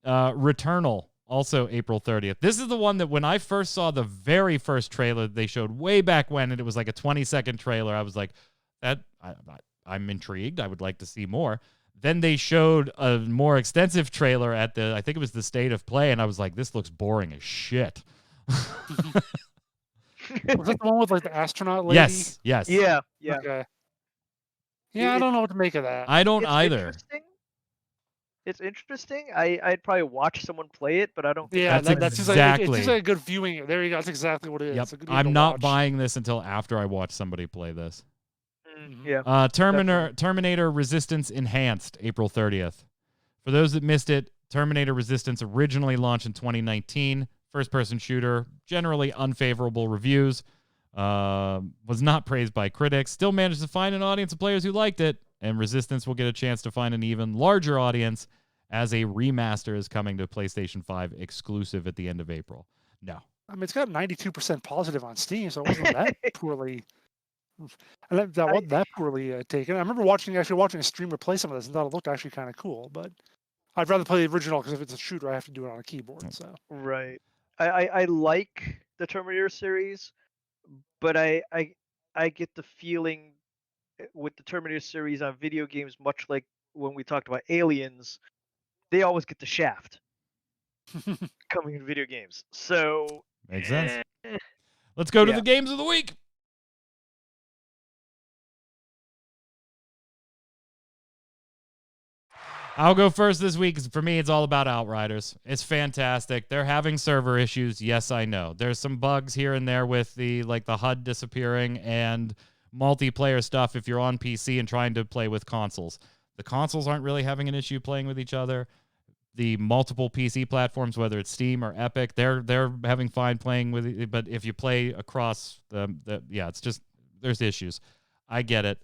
Returnal, also April 30th. This is the one that when I first saw the very first trailer they showed way back when, and it was like a 20-second trailer, I was like, I'm intrigued. I would like to see more. Then they showed a more extensive trailer at I think it was the State of Play, and I was like, this looks boring as shit. Was that the one with like the astronaut lady? Yes. Yeah. Okay. Yeah, I don't know what to make of that. I don't It's either. Interesting. It's interesting. I'd probably watch someone play it, but I don't think. Yeah, That's that seems exactly. like it seems like a good viewing. There you go. That's exactly what it is. Yep. It's a good game I'm to not watch. buying this until after I watch somebody play this. Yeah. Terminator Resistance Enhanced, April 30th. For those that missed it, Terminator Resistance originally launched in 2019. First-person shooter, generally unfavorable reviews. Was not praised by critics. Still managed to find an audience of players who liked it, and Resistance will get a chance to find an even larger audience as a remaster is coming to PlayStation 5 exclusive at the end of April. No. I mean, it's got 92% positive on Steam, so it wasn't that poorly. That wasn't that poorly taken. I remember watching a streamer play some of this and thought it looked actually kind of cool. But I'd rather play the original because if it's a shooter, I have to do it on a keyboard. So Right. I like the Terminator series, but I get the feeling with the Terminator series on video games, much like when we talked about Aliens, they always get the shaft coming in video games. So makes sense. Let's go to Yeah. the games of the week. I'll go first this week. For me, it's all about Outriders. It's fantastic. They're having server issues. Yes, I know. There's some bugs here and there with the HUD disappearing and multiplayer stuff if you're on PC and trying to play with consoles. The consoles aren't really having an issue playing with each other. The multiple PC platforms, whether it's Steam or Epic, they're having fine playing with it. But if you play across it's just there's issues. I get it.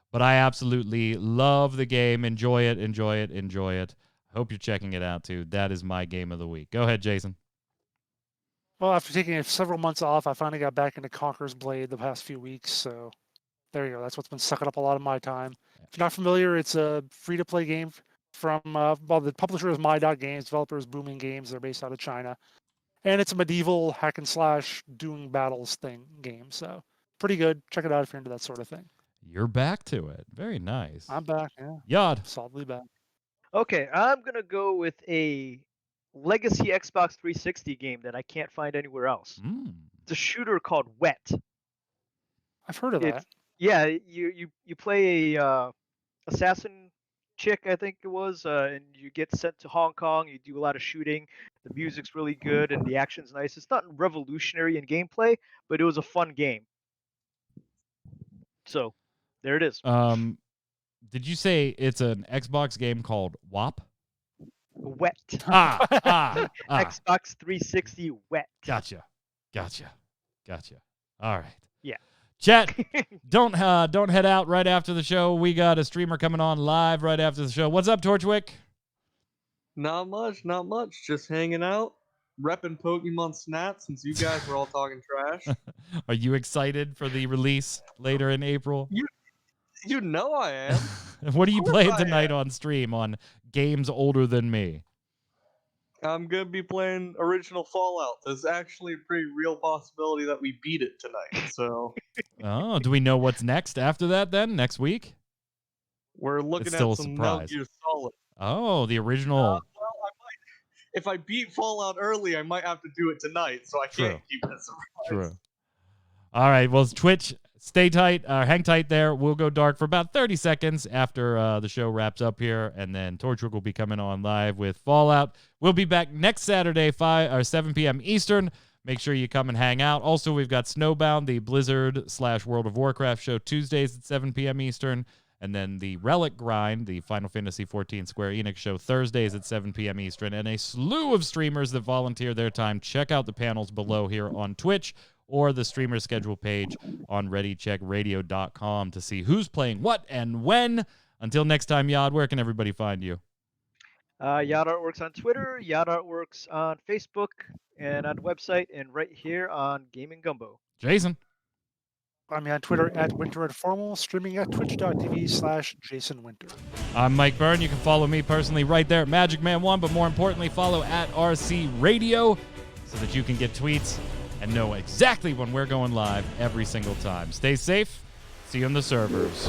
But I absolutely love the game. Enjoy it. Hope you're checking it out, too. That is my game of the week. Go ahead, Jason. Well, after taking several months off, I finally got back into Conqueror's Blade the past few weeks. So there you go. That's what's been sucking up a lot of my time. If you're not familiar, it's a free-to-play game from, the publisher is My.Games, developer is Booming Games. They're based out of China. And it's a medieval hack-and-slash doing battles game. So pretty good. Check it out if you're into that sort of thing. You're back to it. Very nice. I'm back, yeah. Yod. Solidly back. Okay, I'm gonna go with a legacy Xbox 360 game that I can't find anywhere else. It's a shooter called Wet. I've heard of that. Yeah, you play a assassin chick, I think it was, and you get sent to Hong Kong. You do a lot of shooting. The music's really good and the action's nice. It's not revolutionary in gameplay, but it was a fun game. So, there it is. Did you say it's an Xbox game called WAP? Wet. Xbox 360 Wet. Gotcha. All right. Yeah. Chat, don't head out right after the show. We got a streamer coming on live right after the show. What's up, Torchwick? Not much. Just hanging out. repping Pokemon Snap since you guys were all talking trash. Are you excited for the release later in April? You know I am. What are you Of course playing I tonight am. on stream on games older than me? I'm gonna be playing original Fallout. There's actually a pretty real possibility that we beat it tonight. So Oh, do we know what's next after that then? Next week? we're looking still a at some Metal surprise. Gear Solid. Oh, the original. Well, if I beat Fallout early, I might have to do it tonight, so I True. can't keep it a surprise. True. All right. Well, Twitch, stay tight, hang tight there. We'll go dark for about 30 seconds after the show wraps up here, and then Torchwood will be coming on live with Fallout. We'll be back next Saturday, 7 p.m. Eastern. Make sure you come and hang out. Also, we've got Snowbound, the Blizzard/World of Warcraft show, Tuesdays at 7 p.m. Eastern. And then the Relic Grind, the Final Fantasy XIV Square Enix show, Thursdays at 7 p.m. Eastern. And a slew of streamers that volunteer their time. Check out the panels below here on Twitch or the streamer schedule page on ReadyCheckRadio.com to see who's playing what and when. Until next time, Yad, where can everybody find you? Yacht Artworks on Twitter, Yacht Artworks on Facebook, and on the website, and right here on Gaming Gumbo. Jason. I'm on Twitter at WinterRedFormal, streaming at twitch.tv/JasonWinter. I'm Mike Byrne. You can follow me personally right there at MagicMan1, but more importantly, follow at RC Radio so that you can get tweets and know exactly when we're going live every single time. Stay safe. See you on the servers.